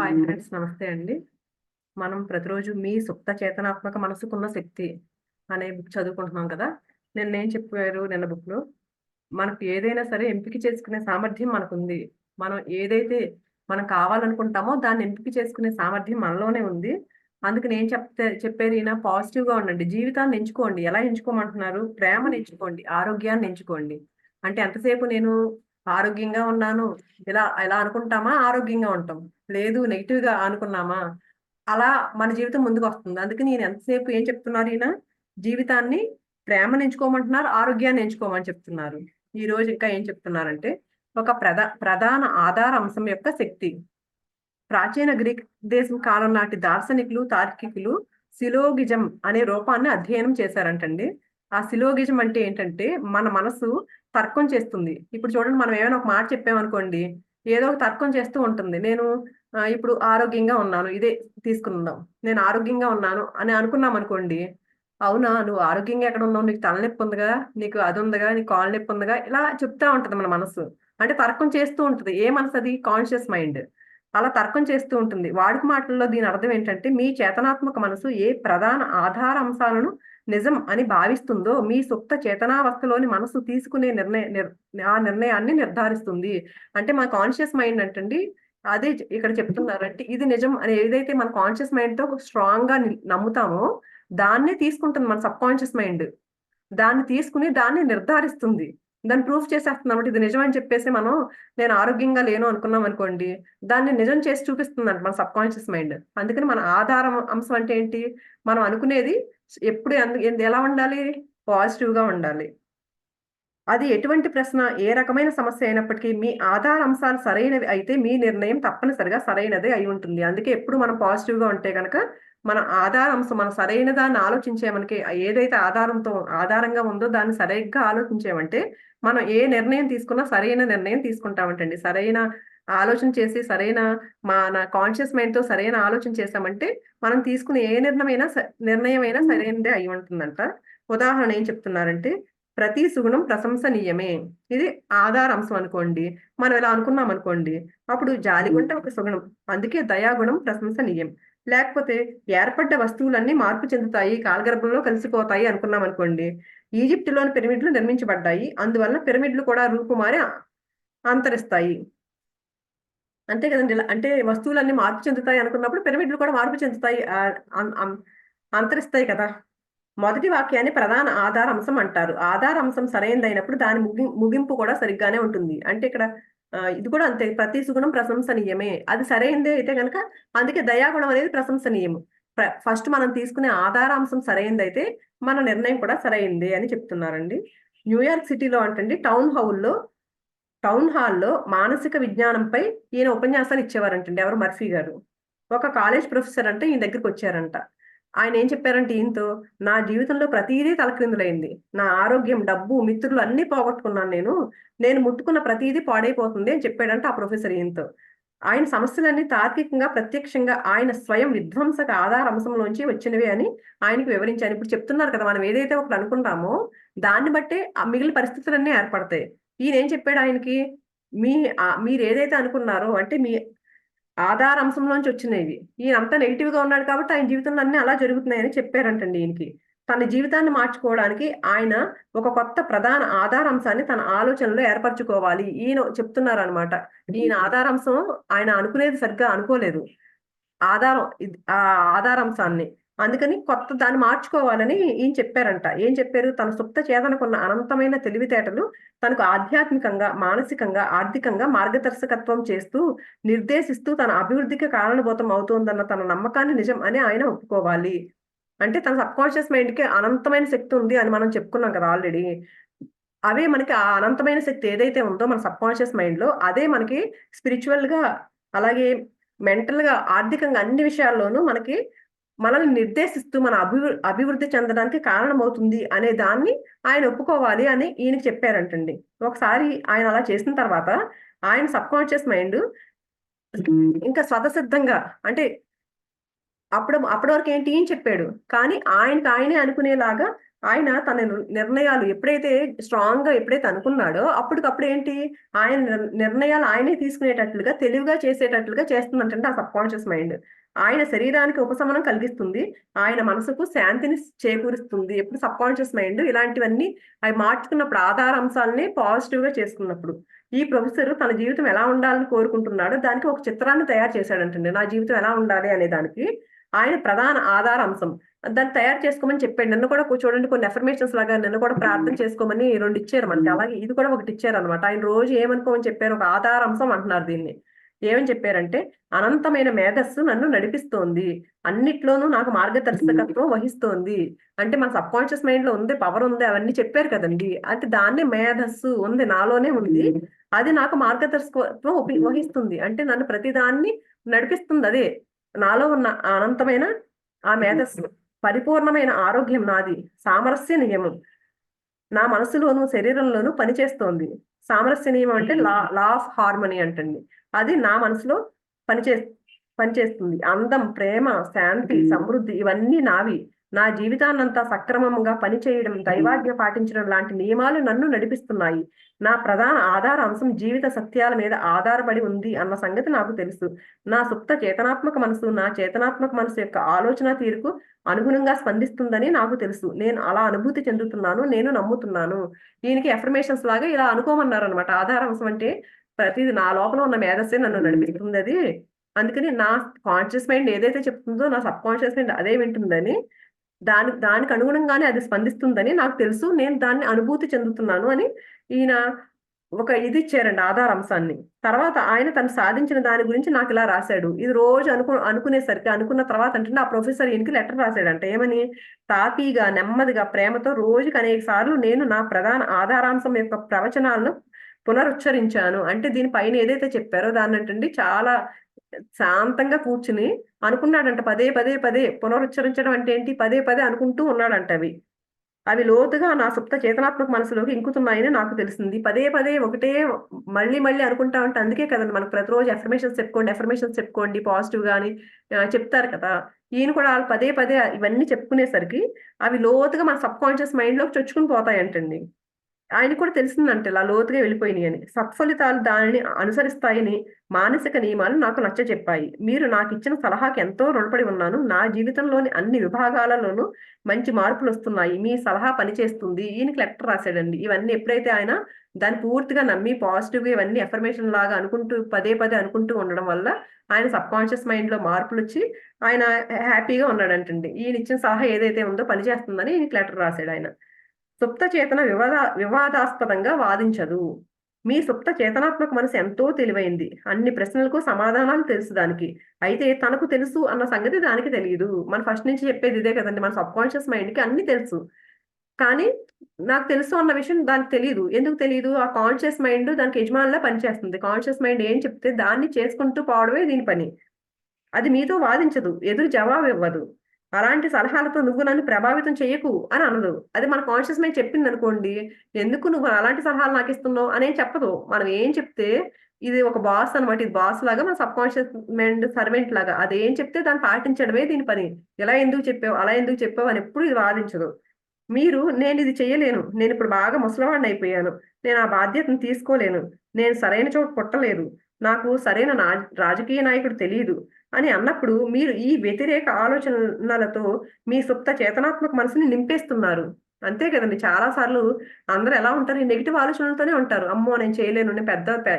Hi friends, నమస్తే అండి. మనం ప్రతిరోజు మీ సుప్త చేతనాత్మక మనసుకున్న శక్తి అనే బుక్ చదువుకుంటున్నాం కదా. ఏం చెప్పారు నిన్న బుక్లో? మనకు ఏదైనా సరే ఎంపిక చేసుకునే సామర్థ్యం మనకుంది. మనం ఏదైతే మనం కావాలనుకుంటామో దాన్ని ఎంపిక చేసుకునే సామర్థ్యం మనలోనే ఉంది. అందుకు నేను చెప్పేది పాజిటివ్గా ఉండండి. జీవితాన్ని ఎంచుకోండి. ఎలా ఎంచుకోమంటున్నారు? ప్రేమను ఎంచుకోండి, ఆరోగ్యాన్ని ఎంచుకోండి. అంటే ఎంతసేపు నేను ఆరోగ్యంగా ఉన్నాను ఇలా ఎలా అనుకుంటామా ఆరోగ్యంగా ఉంటాం. లేదు నెగిటివ్గా అనుకున్నామా అలా మన జీవితం ముందుకు వస్తుంది. అందుకే నేను ఎంతసేపు ఏం చెప్తున్నారు జీవితాన్ని ప్రేమను ఎంచుకోమంటున్నారు, ఆరోగ్యాన్ని ఎంచుకోమని చెప్తున్నారు. ఈ రోజు ఇంకా ఏం చెప్తున్నారంటే ఒక ప్రధాన ఆధార అంశం యొక్క శక్తి. ప్రాచీన గ్రీక్ దేశం కాలం నాటి దార్శనికులు, తార్కికులు సిలోగిజం అనే రూపాన్ని అధ్యయనం చేశారంటండి. ఆ సిలోగిజం అంటే ఏంటంటే మన మనసు తర్కం చేస్తుంది. ఇప్పుడు చూడండి, మనం ఏమైనా ఒక మాట చెప్పామనుకోండి, ఏదో ఒక తర్కం చేస్తూ ఉంటుంది. నేను ఇప్పుడు ఆరోగ్యంగా ఉన్నాను, ఇదే తీసుకుందాం. నేను ఆరోగ్యంగా ఉన్నాను అని అనుకున్నాం అనుకోండి, అవునా నువ్వు ఆరోగ్యంగా ఎక్కడ ఉన్నావు, నీకు తలనొప్పి ఉందిగా, నీకు అది ఉందిగా, నీకు కాళ్ళు నొప్పి ఉందిగా, ఇలా చెప్తా ఉంటది మన మనసు. అంటే తర్కం చేస్తూ ఉంటుంది. ఏ మనసు అది? Conscious mind. అలా తర్కం చేస్తూ ఉంటుంది. వాడుక మాటల్లో దీని అర్థం ఏంటంటే, మీ చేతనాత్మక మనసు ఏ ప్రధాన ఆధార అంశాలను నిజం అని భావిస్తుందో మీ సుప్త చేతనావస్థలోని మనసు తీసుకునే ఆ నిర్ణయాన్ని నిర్ధారిస్తుంది. అంటే మన కాన్షియస్ మైండ్ అంటండి, అదే ఇక్కడ చెప్తున్నారంటే ఇది నిజం అని ఏదైతే మన కాన్షియస్ మైండ్ తో స్ట్రాంగ్ గా నమ్ముతామో దాన్నే తీసుకుంటుంది మన సబ్ కాన్షియస్ మైండ్. దాన్ని తీసుకుని దాన్ని నిర్ధారిస్తుంది. దాన్ని ప్రూఫ్ చేసేస్తున్నాం. అంటే ఇది నిజం అని చెప్పేసి మనం నేను ఆరోగ్యంగా లేను అనుకున్నాం అనుకోండి, దాన్ని నిజం చేసి చూపిస్తుందంట మన సబ్ కాన్షియస్ మైండ్. అందుకని మన ఆధారం అంశం అంటే ఏంటి? మనం అనుకునేది ఎప్పుడు ఎలా ఉండాలి? పాజిటివ్ గా ఉండాలి. అది ఎటువంటి ప్రశ్న, ఏ రకమైన సమస్య అయినప్పటికీ మీ ఆధార అంశాలు సరైనవి అయితే మీ నిర్ణయం తప్పనిసరిగా సరైనదే అయి ఉంటుంది. అందుకే ఎప్పుడు మనం పాజిటివ్ గా ఉంటే గనక మన ఆధార అంశం మనం సరైన దాన్ని ఆలోచించే మనకి ఏదైతే ఆధారంగా ఉందో దాన్ని సరిగ్గా ఆలోచించామంటే మనం ఏ నిర్ణయం తీసుకున్నా సరైన నిర్ణయం తీసుకుంటామంటండి. సరైన ఆలోచన చేసి సరైన మన కాన్షియస్ మైండ్ తో సరైన ఆలోచన చేసామంటే మనం తీసుకునే ఏ నిర్ణయమైనా సరైనదే అయి ఉంటుందంట. ఉదాహరణ ఏం చెప్తున్నారంటే, ప్రతి సుగుణం ప్రశంసనీయమే. ఇది ఆధార అంశం అనుకోండి. మనం ఇలా అనుకున్నాం అనుకోండి, అప్పుడు జాలిగుంటే ఒక సుగుణం. అందుకే దయాగుణం ప్రశంసనీయం. లేకపోతే ఏర్పడ్డ వస్తువులన్నీ మార్పు చెందుతాయి, కాలగర్భంలో కలిసిపోతాయి అనుకున్నాం అనుకోండి. ఈజిప్టులోని పిరమిడ్లు నిర్మించబడ్డాయి, అందువల్ల పిరమిడ్లు కూడా రూపుమారి అంతరిస్తాయి. అంతే కదండి. అంటే వస్తువులన్నీ మార్పు చెందుతాయి అనుకున్నప్పుడు పిరమిడ్లు కూడా మార్పు చెందుతాయి, అంతరిస్తాయి కదా. మొదటి వాక్యాన్ని ప్రధాన ఆధార అంశం అంటారు. ఆధార అంశం సరైనదైనప్పుడు దాని ముగింపు కూడా సరిగ్గానే ఉంటుంది. అంటే ఇక్కడ ఇది కూడా అంతే. ప్రతి సుగుణం ప్రశంసనీయమే. అది సరైనదే అయితే గనక అందుకే దయాగుణం అనేది ప్రశంసనీయము. ఫస్ట్ మనం తీసుకునే ఆధార అంశం సరైనదైతే మన నిర్ణయం కూడా సరైందే అని చెప్తున్నారండి. న్యూయార్క్ సిటీలో అంటండి టౌన్ హాల్లో మానసిక విజ్ఞానంపై ఈయన ఉపన్యాసాలు ఇచ్చేవారంటండి. ఎవరు? మర్ఫీ గారు. ఒక కాలేజ్ ప్రొఫెసర్ అంటే ఈయన దగ్గరికి వచ్చారంట. ఆయన ఏం చెప్పారంటే ఈయనతో, నా జీవితంలో ప్రతీదీ తలక్రిందులైంది. నా ఆరోగ్యం, డబ్బు, మిత్రులు అన్నీ పోగొట్టుకున్నాను నేను. నేను ముట్టుకున్న ప్రతీదీ పాడైపోతుంది అని చెప్పాడంట ఆ ప్రొఫెసర్ ఈయనతో. ఆయన సమస్యలన్నీ తార్కికంగా, ప్రత్యక్షంగా ఆయన స్వయం విధ్వంసక ఆధార అంశంలోంచి వచ్చినవే అని ఆయనకు వివరించాను. ఇప్పుడు చెప్తున్నారు కదా, మనం ఏదైతే ఒకటి అనుకుంటామో దాన్ని బట్టే ఆ మిగిలిన పరిస్థితులన్నీ ఏర్పడతాయి. ఈయన ఏం చెప్పాడు ఆయనకి? మీరు ఏదైతే అనుకున్నారో అంటే మీ ఆధార అంశంలోంచి వచ్చినవి. ఈయనంతా నెగెటివ్‌గా ఉన్నాడు కాబట్టి ఆయన జీవితంలో అన్నీ అలా జరుగుతున్నాయని చెప్పారంటండి ఈయనకి. తన జీవితాన్ని మార్చుకోవడానికి ఆయన ఒక కొత్త ప్రధాన ఆధారాంశాన్ని తన ఆలోచనలో ఏర్పరచుకోవాలి. ఈయన చెప్తున్నారనమాట. ఈయన ఆధారాంశం ఆయన అనుకునేది సరిగ్గా అనుకోలేదు. ఆ ఆధారాంశాన్ని. అందుకని కొత్త దాన్ని మార్చుకోవాలని ఈయన చెప్పారంట. ఏం చెప్పారు? తన సుప్త చేతనకున్న అనంతమైన తెలివితేటలు తనకు ఆధ్యాత్మికంగా, మానసికంగా, ఆర్థికంగా మార్గదర్శకత్వం చేస్తూ, నిర్దేశిస్తూ తన అభివృద్ధికి కారణభూతం అవుతోందన్న తన నమ్మకాన్ని నిజం అని ఆయన ఒప్పుకోవాలి. అంటే తన సబ్‌కాన్షియస్ మైండ్‌కి అనంతమైన శక్తి ఉంది అని మనం చెప్పుకున్నాం కదా ఆల్రెడీ. అవే మనకి ఆ అనంతమైన శక్తి ఏదైతే ఉందో మన సబ్‌కాన్షియస్ మైండ్‌లో అదే మనకి స్పిరిచ్యువల్‌గా, అలాగే మెంటల్‌గా, ఆర్థికంగా అన్ని విషయాల్లోనూ మనల్ని నిర్దేశిస్తూ మన అభివృద్ధి చెందడానికి కారణమవుతుంది అనే దాన్ని ఆయన ఒప్పుకోవాలి అని ఈయనకి చెప్పారంటండి. ఒకసారి ఆయన అలా చేసిన తర్వాత ఆయన సబ్‌కాన్షియస్ మైండ్ ఇంకా స్వతసిద్ధంగా, అంటే అప్పటి వరకు ఏంటి ఈయన చెప్పాడు. కానీ ఆయనకి ఆయనే అనుకునేలాగా ఆయన తన నిర్ణయాలు ఎప్పుడైతే స్ట్రాంగ్‌గా ఎప్పుడైతే అనుకున్నాడో, అప్పటికప్పుడు ఏంటి ఆయన నిర్ణయాలు ఆయనే తీసుకునేటట్లుగా, తెలివిగా చేసేటట్లుగా చేస్తుందంటండి ఆ సబ్‌కాన్షియస్ మైండ్. ఆయన శరీరానికి ఉపశమనం కలిగిస్తుంది. ఆయన మనసుకు శాంతిని చేకూరుస్తుంది. ఎప్పుడు సబ్‌కాన్షియస్ మైండ్ ఇలాంటివన్నీ అవి మార్చుకున్నప్పుడు ఆధార అంశాలనే పాజిటివ్‌గా చేసుకున్నప్పుడు. ఈ ప్రొఫెసర్ తన జీవితం ఎలా ఉండాలని కోరుకుంటున్నాడో దానికి ఒక చిత్రాన్ని తయారు చేశాడంటండి. నా జీవితం ఎలా ఉండాలి అనే దానికి ఆయన ప్రధాన ఆధార అంశం. దాన్ని తయారు చేసుకోమని చెప్పాడు. నన్ను కూడా చూడండి కొన్ని అఫర్మేషన్స్ లాగా నన్ను కూడా ప్రార్థన చేసుకోమని 2 ఇచ్చారు మనకి. అలాగే ఇది కూడా ఒకటి ఇచ్చారనమాట. ఆయన రోజు ఏమనుకోమని చెప్పారు, ఒక ఆధార అంశం అంటున్నారు దీన్ని. ఏమని చెప్పారంటే, అనంతమైన మేధస్సు నన్ను నడిపిస్తోంది. అన్నిట్లోనూ నాకు మార్గదర్శకత్వం వహిస్తోంది. అంటే మన సబ్‌కాన్షియస్ మైండ్‌లో ఉంది, పవర్ ఉంది అవన్నీ చెప్పారు కదండీ! అంటే దాన్నే మేధస్సు ఉంది, నాలోనే ఉంది. అది నాకు మార్గదర్శకత్వం వహిస్తుంది. అంటే నన్ను ప్రతిదాన్ని నడిపిస్తుంది అదే. నాలో ఉన్న ఆ అనంతమైన ఆ మేధస్సు. పరిపూర్ణమైన ఆరోగ్యం నాది. సామరస్య నియమం. నా మనసులోను, శరీరంలోను పనిచేస్తోంది. సామరస్య నియమం అంటే లా లా ఆఫ్ హార్మనీ అంటండి. అది నా మనసులో పనిచేస్ పనిచేస్తుంది. అందం, ప్రేమ, శాంతి, సమృద్ధి ఇవన్నీ నావి. నా జీవితాన్నంతా సక్రమంగా పనిచేయడం, దైవాజ్ఞ పాటించడం లాంటి నియమాలు నన్ను నడిపిస్తున్నాయి. నా ప్రధాన ఆధార అంశం జీవిత సత్యాల మీద ఆధారపడి ఉంది అన్న సంగతి నాకు తెలుసు. నా సుప్త చేతనాత్మక మనసు, నా చేతనాత్మక మనసు యొక్క ఆలోచన తీరుకు అనుగుణంగా స్పందిస్తుందని నాకు తెలుసు. నేను అలా అనుభూతి చెందుతున్నాను. నేను నమ్ముతున్నాను. దీనికి అఫర్మేషన్స్ లాగా ఇలా అనుకోమన్నారనమాట. ఆధారాంశం అంటే ప్రతిది నా లోపల ఉన్న మేధస్సే నన్ను నడిపిస్తుందది. అందుకని నా కాన్షియస్ మైండ్ ఏదైతే చెప్తుందో నా సబ్‌కాన్షియస్ మైండ్ అదే వింటుందని, దానికి అనుగుణంగానే అది స్పందిస్తుందని నాకు తెలుసు. నేను దాన్ని అనుభూతి చెందుతున్నాను అని ఈయన ఒక ఇది ఇచ్చారండి ఆధారాంశాన్ని. తర్వాత ఆయన తను సాధించిన దాని గురించి నాకిలా రాసాడు. ఇది రోజు అనుకునేసరికి అనుకున్న తర్వాత ఆ ప్రొఫెసర్ ఈయనకి లెటర్ రాసాడంట. ఏమని? తాపీగా, నెమ్మదిగా, ప్రేమతో రోజుకి అనేక సార్లు నేను నా ప్రధాన ఆధారాంశం యొక్క ప్రవచనాలను పునరుచ్చరించాను. అంటే దీని పైన ఏదైతే చెప్పారో దాన్నంటండి చాలా శాంతంగా కూర్చుని అనుకున్నాడంట. పదే, పదే, పదే పునరుచ్చరించడం అంటే ఏంటి? పదే, పదే అనుకుంటూ ఉన్నాడంట అవి. అవి లోతుగా నా సుప్త చేతనాత్మక మనసులోకి ఇంకుతున్నాయని నాకు తెలిసింది. పదే పదే ఒకటే మళ్ళీ మళ్ళీ అనుకుంటా ఉంటే అందుకే కదండీ మనకు ప్రతిరోజు అఫర్మేషన్స్ చెప్పుకోండి పాజిటివ్‌గా అని చెప్తారు కదా! ఈయన కూడా ఆళ్ళు పదే పదే ఇవన్నీ చెప్పుకునేసరికి అవి లోతుగా మన సబ్‌కాన్షియస్ మైండ్‌లోకి చొచ్చుకొని పోతాయంటండి. ఆయనకి కూడా తెలిసిందంట ఇలా లోతుగా వెళ్ళిపోయినియని. సత్ఫలితాలు దానిని అనుసరిస్తాయని మానసిక నియమాలు నాకు నచ్చచెప్పాయి. మీరు నాకిచ్చిన సలహాకి ఎంతో రుణపడి ఉన్నాను. నా జీవితంలోని అన్ని విభాగాలలోనూ మంచి మార్పులొస్తున్నాయి. మీ సలహా పనిచేస్తుంది. ఈయనకి లెటర్ రాసాడండి. ఇవన్నీ ఎప్పుడైతే ఆయన దాన్ని పూర్తిగా నమ్మి పాజిటివ్‌గా ఇవన్నీ అఫర్మేషన్ లాగా అనుకుంటూ పదే పదే అనుకుంటూ ఉండడం వల్ల ఆయన సబ్‌కాన్షియస్ మైండ్‌లో మార్పులొచ్చి ఆయన హ్యాపీగా ఉన్నాడంటండి. ఈయనిచ్చిన సలహా ఏదైతే ఉందో పనిచేస్తుందని ఈయనకి లెటర్ రాసాడాయన. సుప్త చేతన వివాదాస్పదంగా వాదించదు. మీ సుప్త చేతనాత్మక మనసు ఎంతో తెలివైంది. అన్ని ప్రశ్నలకు సమాధానాలు తెలుసు దానికి. అయితే తనకు తెలుసు అన్న సంగతి దానికి తెలీదు. మనం ఫస్ట్ నుంచి చెప్పేది ఇదే కదండీ! మన సబ్‌కాన్షియస్ మైండ్‌కి అన్నీ తెలుసు. కానీ నాకు తెలుసు అన్న విషయం దానికి తెలీదు. ఎందుకు తెలీదు? ఆ కాన్షియస్ మైండ్ దానికి యజమానిలా పనిచేస్తుంది. కాన్షియస్ మైండ్ ఏం చెప్తే దాన్ని చేసుకుంటూ పోవడమే దీని పని. అది మీతో వాదించదు. ఎదురు జవాబివ్వదు. అలాంటి సలహాలతో నువ్వు నన్ను ప్రభావితం చెయ్యకు అని అనదు. అది మన కాన్షియస్ మైండ్ చెప్పిందనుకోండి, ఎందుకు నువ్వు అలాంటి సలహాలు నాకిస్తున్నావు అనేం చెప్పదు. మనం ఏం చెప్తే ఇది ఒక బాస్ అనమాట. ఇది బాస్ లాగా మన సబ్‌కాన్షియస్ మైండ్ సర్వెంట్ లాగా. అదేం చెప్తే దాన్ని పాటించడమే దీని పని. ఇలా ఎందుకు చెప్పావు? అలా ఎందుకు చెప్పావు? అని ఎప్పుడు ఇది వాదించదు. మీరు నేనిది చెయ్యలేను. నేనిప్పుడు బాగా ముసలివాడినయిపోయాను. నేను ఆ బాధ్యతను తీసుకోలేను. నేను సరైన చోట పుట్టలేదు. నాకు సరైన రాజకీయ నాయకుడు తెలీదు అని అన్నప్పుడు మీరు ఈ వ్యతిరేక ఆలోచనలతో మీ సుప్త చేతనాత్మక మనసుని నింపేస్తున్నారు. అంతే కదండీ! చాలా సార్లు అందరూ ఎలా ఉంటారు? ఈ నెగెటివ్ ఆలోచనలతోనే ఉంటారు. అమ్మో! నేను చేయలేను. నేను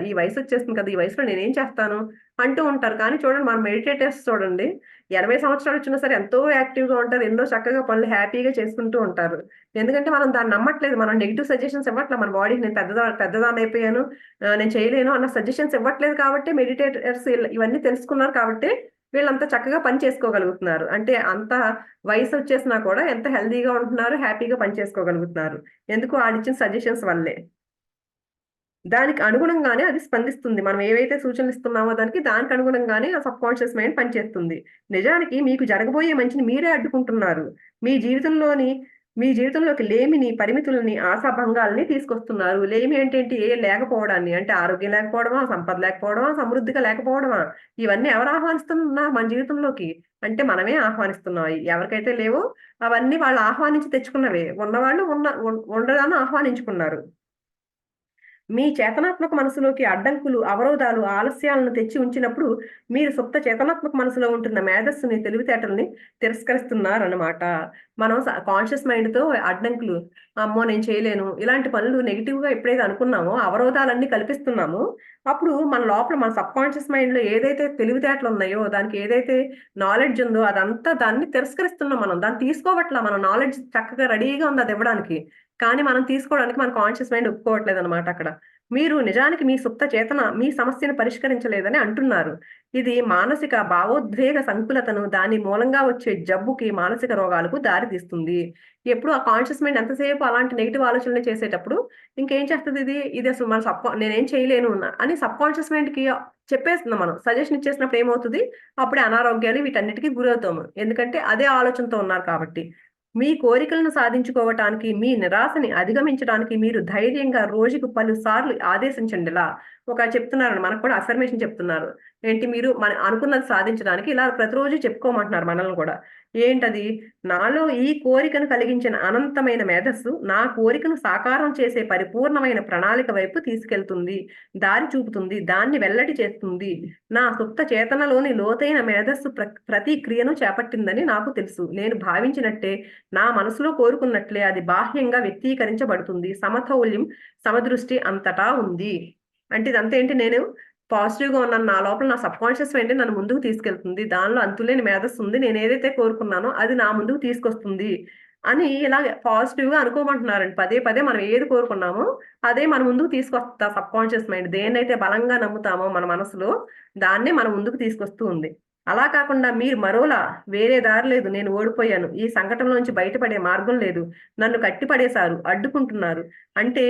ఈ వయసొచ్చేస్తుంది కదా! ఈ వయసులో నేనేం చేస్తాను? అంటూ ఉంటారు. కానీ చూడండి మన మెడిటేటర్స్ చూడండి 80 సంవత్సరాలొచ్చినా సరే ఎంతో యాక్టివ్‌గా ఉంటారు. ఎన్నో చక్కగా పనులు హ్యాపీగా చేసుకుంటూ ఉంటారు. ఎందుకంటే మనం దాన్ని నమ్మట్లేదు. మనం నెగెటివ్ సజెషన్స్ ఇవ్వట్ల మన బాడీకి నేను పెద్దదాన్నయిపోయాను. నేను చేయలేను అన్న సజెషన్స్ ఇవ్వట్లేదు కాబట్టి మెడిటేటర్స్ ఇవన్నీ తెలుసుకున్నారు కాబట్టే వీళ్ళంతా చక్కగా పని చేసుకోగలుగుతున్నారు. అంటే అంత వయసొచ్చేసినా కూడా ఎంత హెల్తీగా ఉంటున్నారు. హ్యాపీగా పని చేసుకోగలుగుతున్నారు. ఎందుకు ఆడిచ్చిన సజెషన్స్ వల్లే. దానికి అనుగుణంగానే అది స్పందిస్తుంది. మనం ఏవైతే సూచనలిస్తున్నామో దానికి అనుగుణంగానే ఆ సబ్‌కాన్షియస్ మైండ్ పనిచేస్తుంది. నిజానికి మీకు జరగబోయే మంచిని మీరే అడ్డుకుంటున్నారు. మీ జీవితంలోని మీ జీవితంలోకి లేమిని, పరిమితులని, ఆశాభంగాల్ని తీసుకొస్తున్నారు. లేమి ఏంటేంటి? లేకపోవడాన్ని. అంటే ఆరోగ్యం లేకపోవడమా, సంపద లేకపోవడమా, సమృద్ధిగా లేకపోవడమా? ఇవన్నీ ఎవరు ఆహ్వానిస్తున్నారు మన జీవితంలోకి? అంటే మనమే ఆహ్వానిస్తున్నాం. ఎవరికైతే లేవో అవన్నీ వాళ్ళు ఆహ్వానించి తెచ్చుకున్నవే. ఉన్నవాళ్ళు ఉండడాన్ని ఆహ్వానించుకున్నారు. మీ చేతనాత్మక మనసులోకి అడ్డంకులు, అవరోధాలు, ఆలస్యాలను తెచ్చి ఉంచినప్పుడు, మీరు సుప్త చేతనాత్మక మనసులో ఉంటున్న మేధస్సుని, తెలివితేటలని తిరస్కరిస్తున్నారనమాట. మనం కాన్షియస్ మైండ్‌తో అడ్డంకులు, అమ్మో! నేను చేయలేను. ఇలాంటి పనులు నెగెటివ్‌గా ఎప్పుడైతే అనుకున్నామో, అవరోధాలన్నీ కల్పిస్తున్నామో, అప్పుడు మన లోపల మన సబ్‌కాన్షియస్ మైండ్‌లో ఏదైతే తెలివితేటలున్నాయో, దానికి ఏదైతే నాలెడ్జ్ ఉందో అదంతా దాన్ని తిరస్కరిస్తున్నాం మనం. దాన్ని తీసుకోవట్లా. మన నాలెడ్జ్ చక్కగా రెడీగా ఉంది అదివ్వడానికి. కానీ మనం తీసుకోవడానికి మన కాన్షియస్ మైండ్ ఒప్పుకోవట్లేదనమాట అక్కడ. మీరు నిజానికి మీ సుప్త చేతన మీ సమస్యను పరిష్కరించలేదని అంటున్నారు. ఇది మానసిక భావోద్వేగ సంకులతను, దాని మూలంగా వచ్చే జబ్బుకి, మానసిక రోగాలకు దారితీస్తుంది. ఎప్పుడు ఆ కాన్షియస్ మైండ్ ఎంతసేపు అలాంటి నెగెటివ్ ఆలోచనలే చేసేటప్పుడు ఇంకేం చేస్తదిది? ఇది అసలు మన నేనేం చేయలేను అని సబ్‌కాన్షియస్ మైండ్‌కి చెప్పేస్తున్నాం మనం. సజెషన్ ఇచ్చేసినప్పుడు ఏమవుతది? అప్పుడే అనారోగ్యాలు వీటన్నిటికి గురవుతాము. ఎందుకంటే అదే ఆలోచనతో ఉన్నారు కాబట్టి. మీ కోరికలను సాధించుకోవటానికి, మీ నిరాశని అధిగమించడానికి మీరు ధైర్యంగా రోజుకు పలుసార్లు ఆదేశించండిలా. ఒక చెప్తున్నారండి. మనకు కూడా అఫర్మేషన్ చెప్తున్నారు. ఏంటి మీరు అనుకున్నది సాధించడానికి ఇలా ప్రతిరోజు చెప్పుకోమంటున్నారు మనల్ని కూడా. ఏంటది? నాలో ఈ కోరికను కలిగించిన అనంతమైన మేధస్సు, నా కోరికను సాకారం చేసే పరిపూర్ణమైన ప్రణాళిక వైపు తీసుకెళ్తుంది. దారి చూపుతుంది. దాన్ని వెల్లడి చేస్తుంది. నా సుప్త చేతనలోని లోతైన మేధస్సు ప్రతి క్రియను చేపట్టిందని నాకు తెలుసు. నేను భావించినట్టే నా మనసులో కోరుకున్నట్లే అది బాహ్యంగా వ్యక్తీకరించబడుతుంది. సమతౌల్యం, సమదృష్టి అంతటా ఉంది. అంటే ఇదంతా ఏంటి? నేను పాజిటివ్‌గా ఉన్నాను. నా లోపల నా సబ్‌కాన్షియస్ మైండే నన్ను ముందుకు తీసుకెళ్తుంది. దానిలో అంతులేని మేధస్సుంది. నేనేదైతే కోరుకున్నానో అది నా ముందుకు తీసుకొస్తుంది. అని ఇలాగ పాజిటివ్‌గా అనుకోమంటున్నారండి. పదే పదే మనం ఏది కోరుకున్నామో అదే మన ముందుకు తీసుకొస్తా సబ్‌కాన్షియస్ మైండ్. దేన్నైతే బలంగా నమ్ముతామో మన మనసులో దాన్నే మన ముందుకు తీసుకొస్తూ ఉంది. అలా కాకుండా మీరు మరోలా వేరే దారి లేదు. నేను ఓడిపోయాను. ఈ సంఘటనలోంచి బయటపడే మార్గం లేదు. నన్ను కట్టిపడేశారు. అడ్డుకుంటున్నారు. అంటే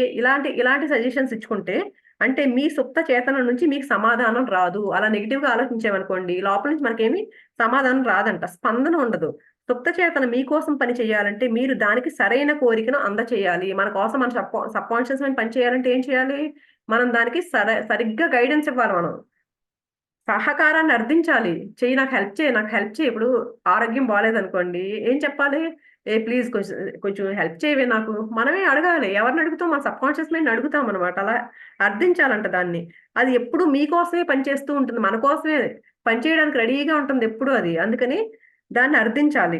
ఇలాంటి సజెషన్స్ ఇచ్చుకుంటే అంటే మీ సుప్త చేతన నుంచి మీకు సమాధానం రాదు. అలా నెగెటివ్‌గా ఆలోచించామనుకోండి, లోపల నుంచి మనకేమి సమాధానం రాదంట. స్పందన ఉండదు. సుప్త చేతన మీకోసం పని చేయాలంటే మీరు దానికి సరైన కోరికను అందచేయాలి. మన కోసం మన సబ్‌కాన్షియస్ మైండ్ పని చేయాలంటే ఏం చేయాలి? మనం దానికి సరిగ్గా గైడెన్స్ ఇవ్వాలి మనం. సహకారాన్ని అర్థించాలి. చెయ్యి నాకు హెల్ప్ చేయి, నాకు హెల్ప్ చేయి. ఇప్పుడు ఆరోగ్యం బాలేదనుకోండి, ఏం చెప్పాలి? ఏ ప్లీజ్ కొంచెం కొంచెం హెల్ప్ చేయవే నాకు. మనమే అడగాలి. ఎవరిని అడుగుతాం? మన సబ్‌కాన్షియస్ మైండ్‌ని అడుగుతామనమాట. అలా అర్థించాలంట దాన్ని. అది ఎప్పుడు మీకోసమే పనిచేస్తూ ఉంటుంది. మన కోసమే పనిచేయడానికి రెడీగా ఉంటుంది ఎప్పుడూ అది. అందుకని దాన్ని అర్థించాలి.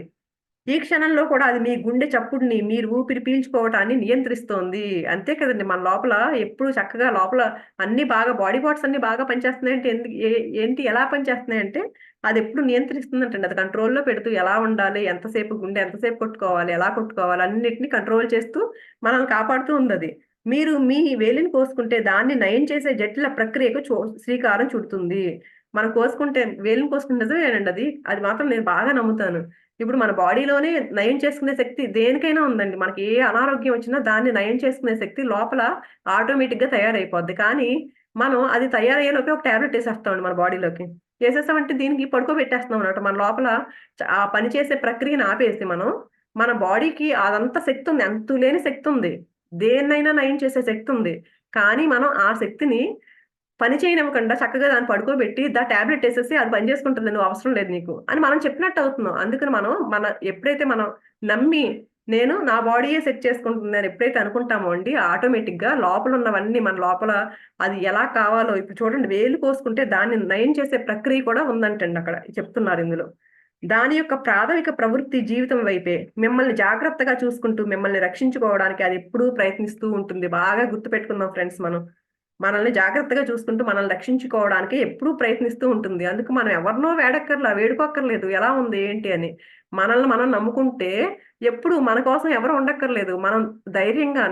ఈ క్షణంలో కూడా అది మీ గుండె చప్పుడుని, మీరు ఊపిరి పీల్చుకోవటాన్ని నియంత్రిస్తోంది. అంతే కదండీ! మన లోపల ఎప్పుడు చక్కగా లోపల అన్నీ బాగా బాడీ పార్ట్స్ అన్నీ బాగా పనిచేస్తున్నాయంటే ఏంటి ఎలా పనిచేస్తున్నాయంటే, అదెప్పుడు నియంత్రిస్తుందంటండి. అది కంట్రోల్‌లో పెడుతూ ఎలా ఉండాలి, ఎంతసేపు గుండె ఎంతసేపు కొట్టుకోవాలి, ఎలా కొట్టుకోవాలి అన్నిటిని కంట్రోల్ చేస్తూ మనల్ని కాపాడుతూ ఉందది. మీరు మీ వేలిని కోసుకుంటే దాన్ని నయం చేసే జటిల ప్రక్రియకు శ్రీకారం చుడుతుంది. మనం కోసుకుంటే వేలుని కోసుకుంటే నిజమేనండి అది. అది మాత్రం నేను బాగా నమ్ముతాను. ఇప్పుడు మన బాడీలోనే నయం చేసుకునే శక్తి దేనికైనా ఉందండి. మనకి ఏ అనారోగ్యం వచ్చినా దాన్ని నయం చేసుకునే శక్తి లోపల ఆటోమేటిక్‌గా తయారైపోద్ది. కానీ మనం అది తయారయ్యేలోపే ఒక టాబ్లెట్ ఏసేస్తామండి మన బాడీలోకి. ఏసేసామంటే దీనికి పడుకోబెట్టేస్తున్నాం అన్నమాట. మన లోపల ఆ పని చేసే ప్రక్రియను ఆపేసి మనం, మన బాడీకి అదంతా శక్తి ఉంది. అంతులేని శక్తి ఉంది. దేన్నైనా నయం చేసే శక్తి ఉంది. కానీ మనం ఆ శక్తిని పని చేయనివ్వకుండా చక్కగా దాన్ని పడుకోబెట్టి, టాబ్లెట్ ఎసేసి అది పని చేసుకుంటుంది. నువ్వు అవసరం లేదు నీకు అని మనం చెప్పినట్టు అవుతున్నాం. అందుకని ఎప్పుడైతే మనం నమ్మి నేను నా బాడీయే సెట్ చేసుకుంటుంది అని ఎప్పుడైతే అనుకుంటామో అండి, ఆటోమేటిక్‌గా లోపలున్నవన్నీ మన లోపల అది ఎలా కావాలో ఇప్పుడు చూడండి వేలు కోసుకుంటే దాన్ని నయం చేసే ప్రక్రియ కూడా ఉందంటండి అక్కడ చెప్తున్నారు ఇందులో. దాని యొక్క ప్రాథమిక ప్రవృత్తి జీవితం వైపే. మిమ్మల్ని జాగ్రత్తగా చూసుకుంటూ మిమ్మల్ని రక్షించుకోవడానికి అది ఎప్పుడూ ప్రయత్నిస్తూ ఉంటుంది. బాగా గుర్తుపెట్టుకుందాం ఫ్రెండ్స్ మనం. మనల్ని జాగ్రత్తగా చూసుకుంటూ మనల్ని రక్షించుకోవడానికి ఎప్పుడూ ప్రయత్నిస్తూ ఉంటుంది. అందుకు మనం ఎవరినో వేడుకోక్కర్లేదు. ఎలా ఉంది? ఏంటి? అని. మనల్ని మనం నమ్ముకుంటే ఎప్పుడు మన కోసం ఎవరు ఉండక్కర్లేదు. మనం ధైర్యంగా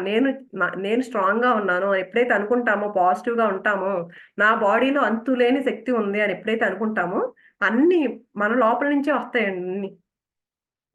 నేను స్ట్రాంగ్‌గా ఉన్నాను. ఎప్పుడైతే అనుకుంటామో, పాజిటివ్‌గా ఉంటామో, నా బాడీలో అంతులేని శక్తి ఉంది అని ఎప్పుడైతే అనుకుంటామో, అన్నీ మన లోపల నుంచే వస్తాయండి అన్ని.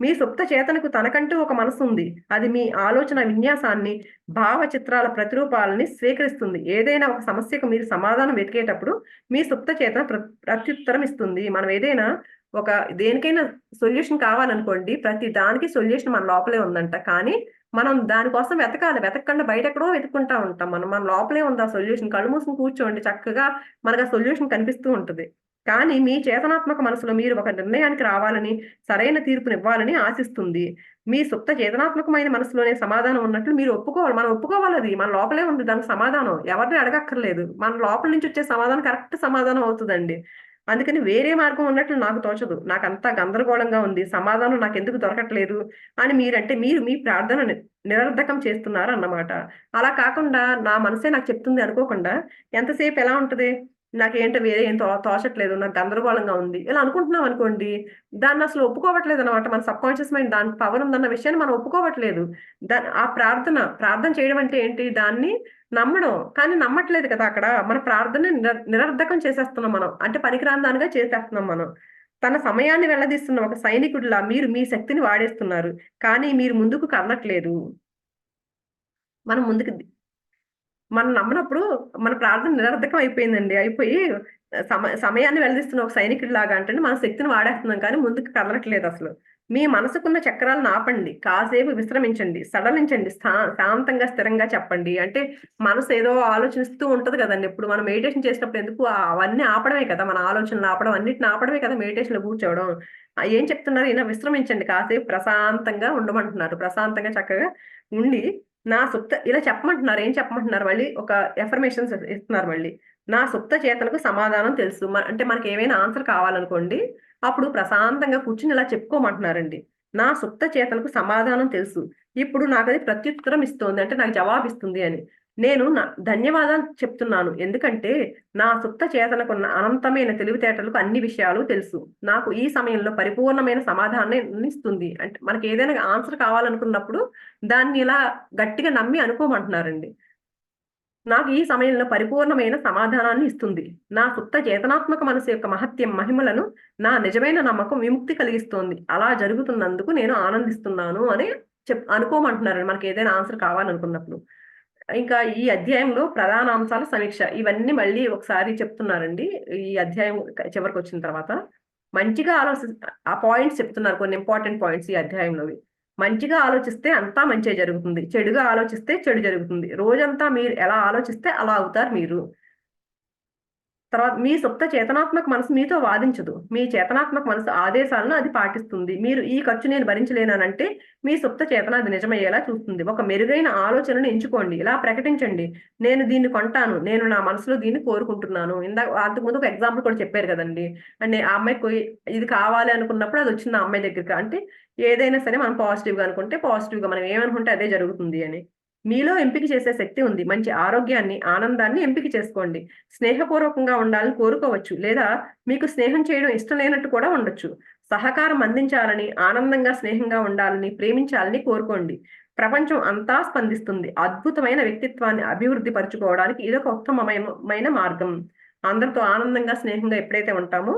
మీ సుప్త చేతనకు తనకంటూ ఒక మనసుంది. అది మీ ఆలోచన విన్యాసాన్ని, భావ చిత్రాల ప్రతిరూపాలని స్వీకరిస్తుంది. ఏదైనా ఒక సమస్యకు మీరు సమాధానం వెతికేటప్పుడు, మీ సుప్త చేతన ప్రత్యుత్తరం ఇస్తుంది. మనం ఏదైనా ఒక దేనికైనా సొల్యూషన్ కావాలనుకోండి, ప్రతి దానికి సొల్యూషన్ మన లోపలే ఉందంట. కానీ మనం దానికోసం వెతకాలి. వెతకకుండా బయట ఎక్కడో వెతుక్కుంటా ఉంటాం మనం. మన లోపలే ఉంది ఆ సొల్యూషన్. కళ్ళు మూసుకొని కూర్చోండి చక్కగా మనకు ఆ సొల్యూషన్ కనిపిస్తూ ఉంటది. కానీ మీ చేతనాత్మక మనసులో మీరు ఒక నిర్ణయానికి రావాలని, సరైన తీర్పునివ్వాలని ఆశిస్తుంది. మీ సుప్త చేతనాత్మకమైన మనసులోనే సమాధానం ఉన్నట్లు మీరు ఒప్పుకోవాలి. మనం ఒప్పుకోవాలి అది. మన లోపలే ఉంది దానికి సమాధానం. ఎవరిని అడగక్కర్లేదు. మన లోపల నుంచి వచ్చే సమాధానం కరెక్ట్ సమాధానం అవుతదండి. అందుకని వేరే మార్గం ఉన్నట్లు నాకు తోచదు. నాకంతా గందరగోళంగా ఉంది. సమాధానం నాకెందుకు దొరకట్లేదు అని మీరంటే మీరు మీ ప్రార్థన నిరర్ధకం చేస్తున్నారన్నమాట. అలా కాకుండా నా మనసే నాకు చెప్తుంది అనుకోకుండా ఎంతసేపు ఎలా ఉంటది? నాకేంటో వేరే ఏం తోచట్లేదు. నాకు గందరగోళంగా ఉంది. ఇలా అనుకుంటున్నాం అనుకోండి, దాన్నసలు ఒప్పుకోవట్లేదనమాట. మన సబ్‌కాన్షియస్ మైండ్ దానికి పవర్ ఉందన్న విషయాన్ని మనం ఒప్పుకోవట్లేదు. ఆ ప్రార్థన చేయడం అంటే ఏంటి? దాన్ని నమ్మడం. కానీ నమ్మట్లేదు కదా అక్కడ. మన ప్రార్థనని నిరర్ధకం చేసేస్తున్నాం మనం. అంటే పనికిరాని దానిగా చేసేస్తున్నాం మనం. తన సమయాన్ని వెళ్లదీస్తున్న ఒక సైనికుడిలా మీరు మీ శక్తిని వాడేస్తున్నారు. కానీ మీరు ముందుకు కదలట్లేదు. మనం ముందుకు మనం నమ్మనప్పుడు మన ప్రార్థన నిరర్థకం అయిపోయిందండి. అయిపోయి సమయాన్ని వెల్లదీస్తున్న ఒక సైనికుడిలాగా అంటే మన శక్తిని వాడేస్తున్నాం కానీ ముందుకు కదలట్లేదసలు. మీ మనసుకున్న చక్రాలను ఆపండి. కాసేపు విశ్రమించండి. సడలించండి. శాంతంగా, స్థిరంగా చెప్పండి. అంటే మనసు ఏదో ఆలోచిస్తూ ఉంటది కదండీ! ఇప్పుడు మనం మెడిటేషన్ చేసినప్పుడు ఎందుకు అవన్నీ ఆపడమే కదా! మన ఆలోచనలు ఆపడం, అన్నిటిని ఆపడమే కదా మెడిటేషన్‌లో కూర్చోవడం. ఏం చెప్తున్నారు ఈయన? విశ్రమించండి. కాసేపు ప్రశాంతంగా ఉండమంటున్నారు. ప్రశాంతంగా చక్కగా ఉండి నా సుప్త ఇలా చెప్పమంటున్నారు. ఏం చెప్పమంటున్నారు మళ్ళీ ఒక ఎఫర్మేషన్స్ ఇస్తున్నారు మళ్ళీ. నా సుప్త చేతనకు సమాధానం తెలుసు. అంటే మనకేమైనా ఆన్సర్ కావాలనుకోండి, అప్పుడు ప్రశాంతంగా కూర్చొని ఇలా చెప్పుకోమంటున్నారండి. నా సుప్త చేతనకు సమాధానం తెలుసు. ఇప్పుడు నాకది ప్రత్యుత్తరం ఇస్తోంది. అంటే నాకు జవాబిస్తుంది అని. నేను ధన్యవాదాలు చెప్తున్నాను. ఎందుకంటే నా సుప్త చేతనకున్న అనంతమైన తెలివితేటలకు అన్ని విషయాలు తెలుసు. నాకు ఈ సమయంలో పరిపూర్ణమైన సమాధానాన్నిస్తుంది. అంటే మనకేదైనా ఆన్సర్ కావాలనుకున్నప్పుడు దాన్ని ఇలా గట్టిగా నమ్మి అనుకోమంటున్నారండి. నాకు ఈ సమయంలో పరిపూర్ణమైన సమాధానాన్ని ఇస్తుంది. నా సుప్త చేతనాత్మక మనసు యొక్క మహత్యం, మహిమలను నా నిజమైన నమ్మకం విముక్తి కలిగిస్తోంది. అలా జరుగుతున్నందుకు నేను ఆనందిస్తున్నాను అని అనుకోమంటున్నారండి మనకేదైనా ఆన్సర్ కావాలనుకున్నప్పుడు. ఇంకా ఈ అధ్యాయంలో ప్రధాన అంశాల సమీక్ష. ఇవన్నీ మళ్ళీ ఒకసారి చెప్తున్నారండి. ఈ అధ్యాయం చివరికొచ్చిన తర్వాత. మంచిగా ఆ పాయింట్స్ చెప్తున్నారు. కొన్ని ఇంపార్టెంట్ పాయింట్స్ ఈ అధ్యాయంలోవి. మంచిగా ఆలోచిస్తే అంతా మంచే జరుగుతుంది. చెడుగా ఆలోచిస్తే చెడు జరుగుతుంది. రోజంతా మీరు ఎలా ఆలోచిస్తే అలా అవుతారు మీరు. తర్వాత మీ సుప్త చేతనాత్మక మనసు మీతో వాదించదు. మీ చేతనాత్మక మనసు ఆదేశాలను అది పాటిస్తుంది. మీరు ఈ ఖర్చు నేను భరించలేననంటే మీ సుప్త చేతన అది నిజమయ్యేలా చూస్తుంది. ఒక మెరుగైన ఆలోచనను ఎంచుకోండి. ఇలా ప్రకటించండి. నేను దీన్ని కొంటాను. నేను నా మనసులో దీన్ని కోరుకుంటున్నాను. అంతకుముందు ఒక ఎగ్జాంపుల్ కూడా చెప్పారు కదండీ! అంటే ఆ అమ్మాయికి ఇది కావాలి అనుకున్నప్పుడు అది వచ్చింది ఆ అమ్మాయి దగ్గరికి. అంటే ఏదైనా సరే మనం పాజిటివ్‌గా అనుకుంటే పాజిటివ్‌గా మనం ఏమనుకుంటే అదే జరుగుతుంది అని. మీలో ఎంపిక చేసే శక్తి ఉంది. మంచి ఆరోగ్యాన్ని, ఆనందాన్ని ఎంపిక చేసుకోండి. స్నేహపూర్వకంగా ఉండాలని కోరుకోవచ్చు. లేదా మీకు స్నేహం చేయడం ఇష్టం లేనట్టు కూడా ఉండొచ్చు. సహకారం అందించాలని, ఆనందంగా, స్నేహంగా ఉండాలని, ప్రేమించాలని కోరుకోండి. ప్రపంచం అంతా స్పందిస్తుంది. అద్భుతమైన వ్యక్తిత్వాన్ని అభివృద్ధి పరుచుకోవడానికి ఇదొక ఉత్తమమైన మార్గం. అందరితో ఆనందంగా, స్నేహంగా ఎప్పుడైతే ఉంటామో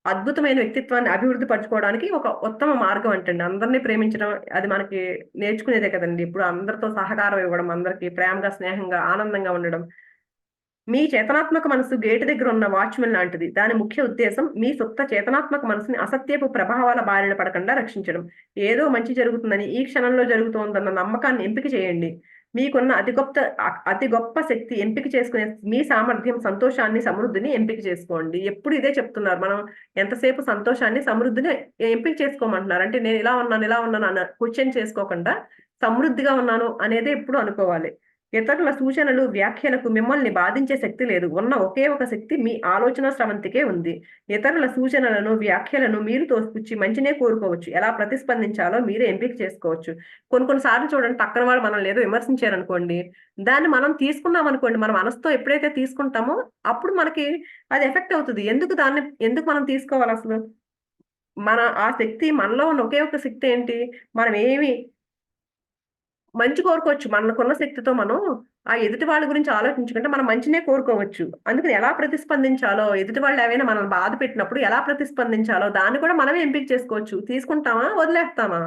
అద్భుతమైన వ్యక్తిత్వాన్ని అభివృద్ధి పరచుకోవడానికి ఒక ఉత్తమ మార్గం అంటండి. అందరిని ప్రేమించడం అది మనకి నేర్చుకునేదే కదండీ! ఇప్పుడు అందరితో సహకారం ఇవ్వడం, అందరికి ప్రేమగా, స్నేహంగా, ఆనందంగా ఉండడం. మీ చేతనాత్మక మనసు గేటు దగ్గర ఉన్న వాచ్‌మెన్ లాంటిది. దాని ముఖ్య ఉద్దేశం మీ సుప్త చేతనాత్మక మనసుని అసత్యపు ప్రభావాల బారిన పడకుండా రక్షించడం. ఏదో మంచి జరుగుతుందని, ఈ క్షణంలో జరుగుతోందన్న నమ్మకాన్ని ఎంపిక చేయండి. మీకున్న అతి గొప్ప శక్తి ఎంపిక చేసుకునే మీ సామర్థ్యం, సంతోషాన్ని, సమృద్ధిని ఎంపిక చేసుకోండి. ఎప్పుడు ఇదే చెప్తున్నారు. మనం ఎంతసేపు సంతోషాన్ని, సమృద్ధిని ఎంపిక చేసుకోమంటున్నారు. అంటే నేను ఇలా ఉన్నాను అన్న క్వెషన్ చేసుకోకుండా సమృద్ధిగా ఉన్నాను అనేదే ఎప్పుడు అనుకోవాలి. ఇతరుల సూచనలు, వ్యాఖ్యలకు మిమ్మల్ని బాధించే శక్తి లేదు. ఉన్న ఒకే ఒక శక్తి మీ ఆలోచనా స్రవంతికే ఉంది. ఇతరుల సూచనలను, వ్యాఖ్యలను మీరు తోసిపుచ్చి మంచినే కోరుకోవచ్చు. ఎలా ప్రతిస్పందించాలో మీరే ఎంపిక చేసుకోవచ్చు. కొన్ని సార్లు చూడండి పక్కన వాళ్ళు మనల్ని ఏదో విమర్శించారనుకోండి, దాన్ని మనం తీసుకున్నామనుకోండి, మన మనసుతో ఎప్పుడైతే తీసుకుంటామో అప్పుడు మనకి అది ఎఫెక్ట్ అవుతది. ఎందుకు మనం తీసుకోవాలసలు? ఆ శక్తి మనలో ఉన్న ఒకే ఒక శక్తి ఏంటి? మనం ఏమి మంచి కోరుకోవచ్చు. మనకున్న శక్తితో మనం ఆ ఎదుటి వాళ్ళ గురించి ఆలోచించకుండా మనం మంచినే కోరుకోవచ్చు. అందుకని ఎలా ప్రతిస్పందించాలో, ఎదుటి వాళ్ళు ఏవైనా మనల్ని బాధ పెట్టినప్పుడు ఎలా ప్రతిస్పందించాలో దాన్ని కూడా మనమే ఎంపిక చేసుకోవచ్చు. తీసుకుంటామా? వదిలేస్తామా?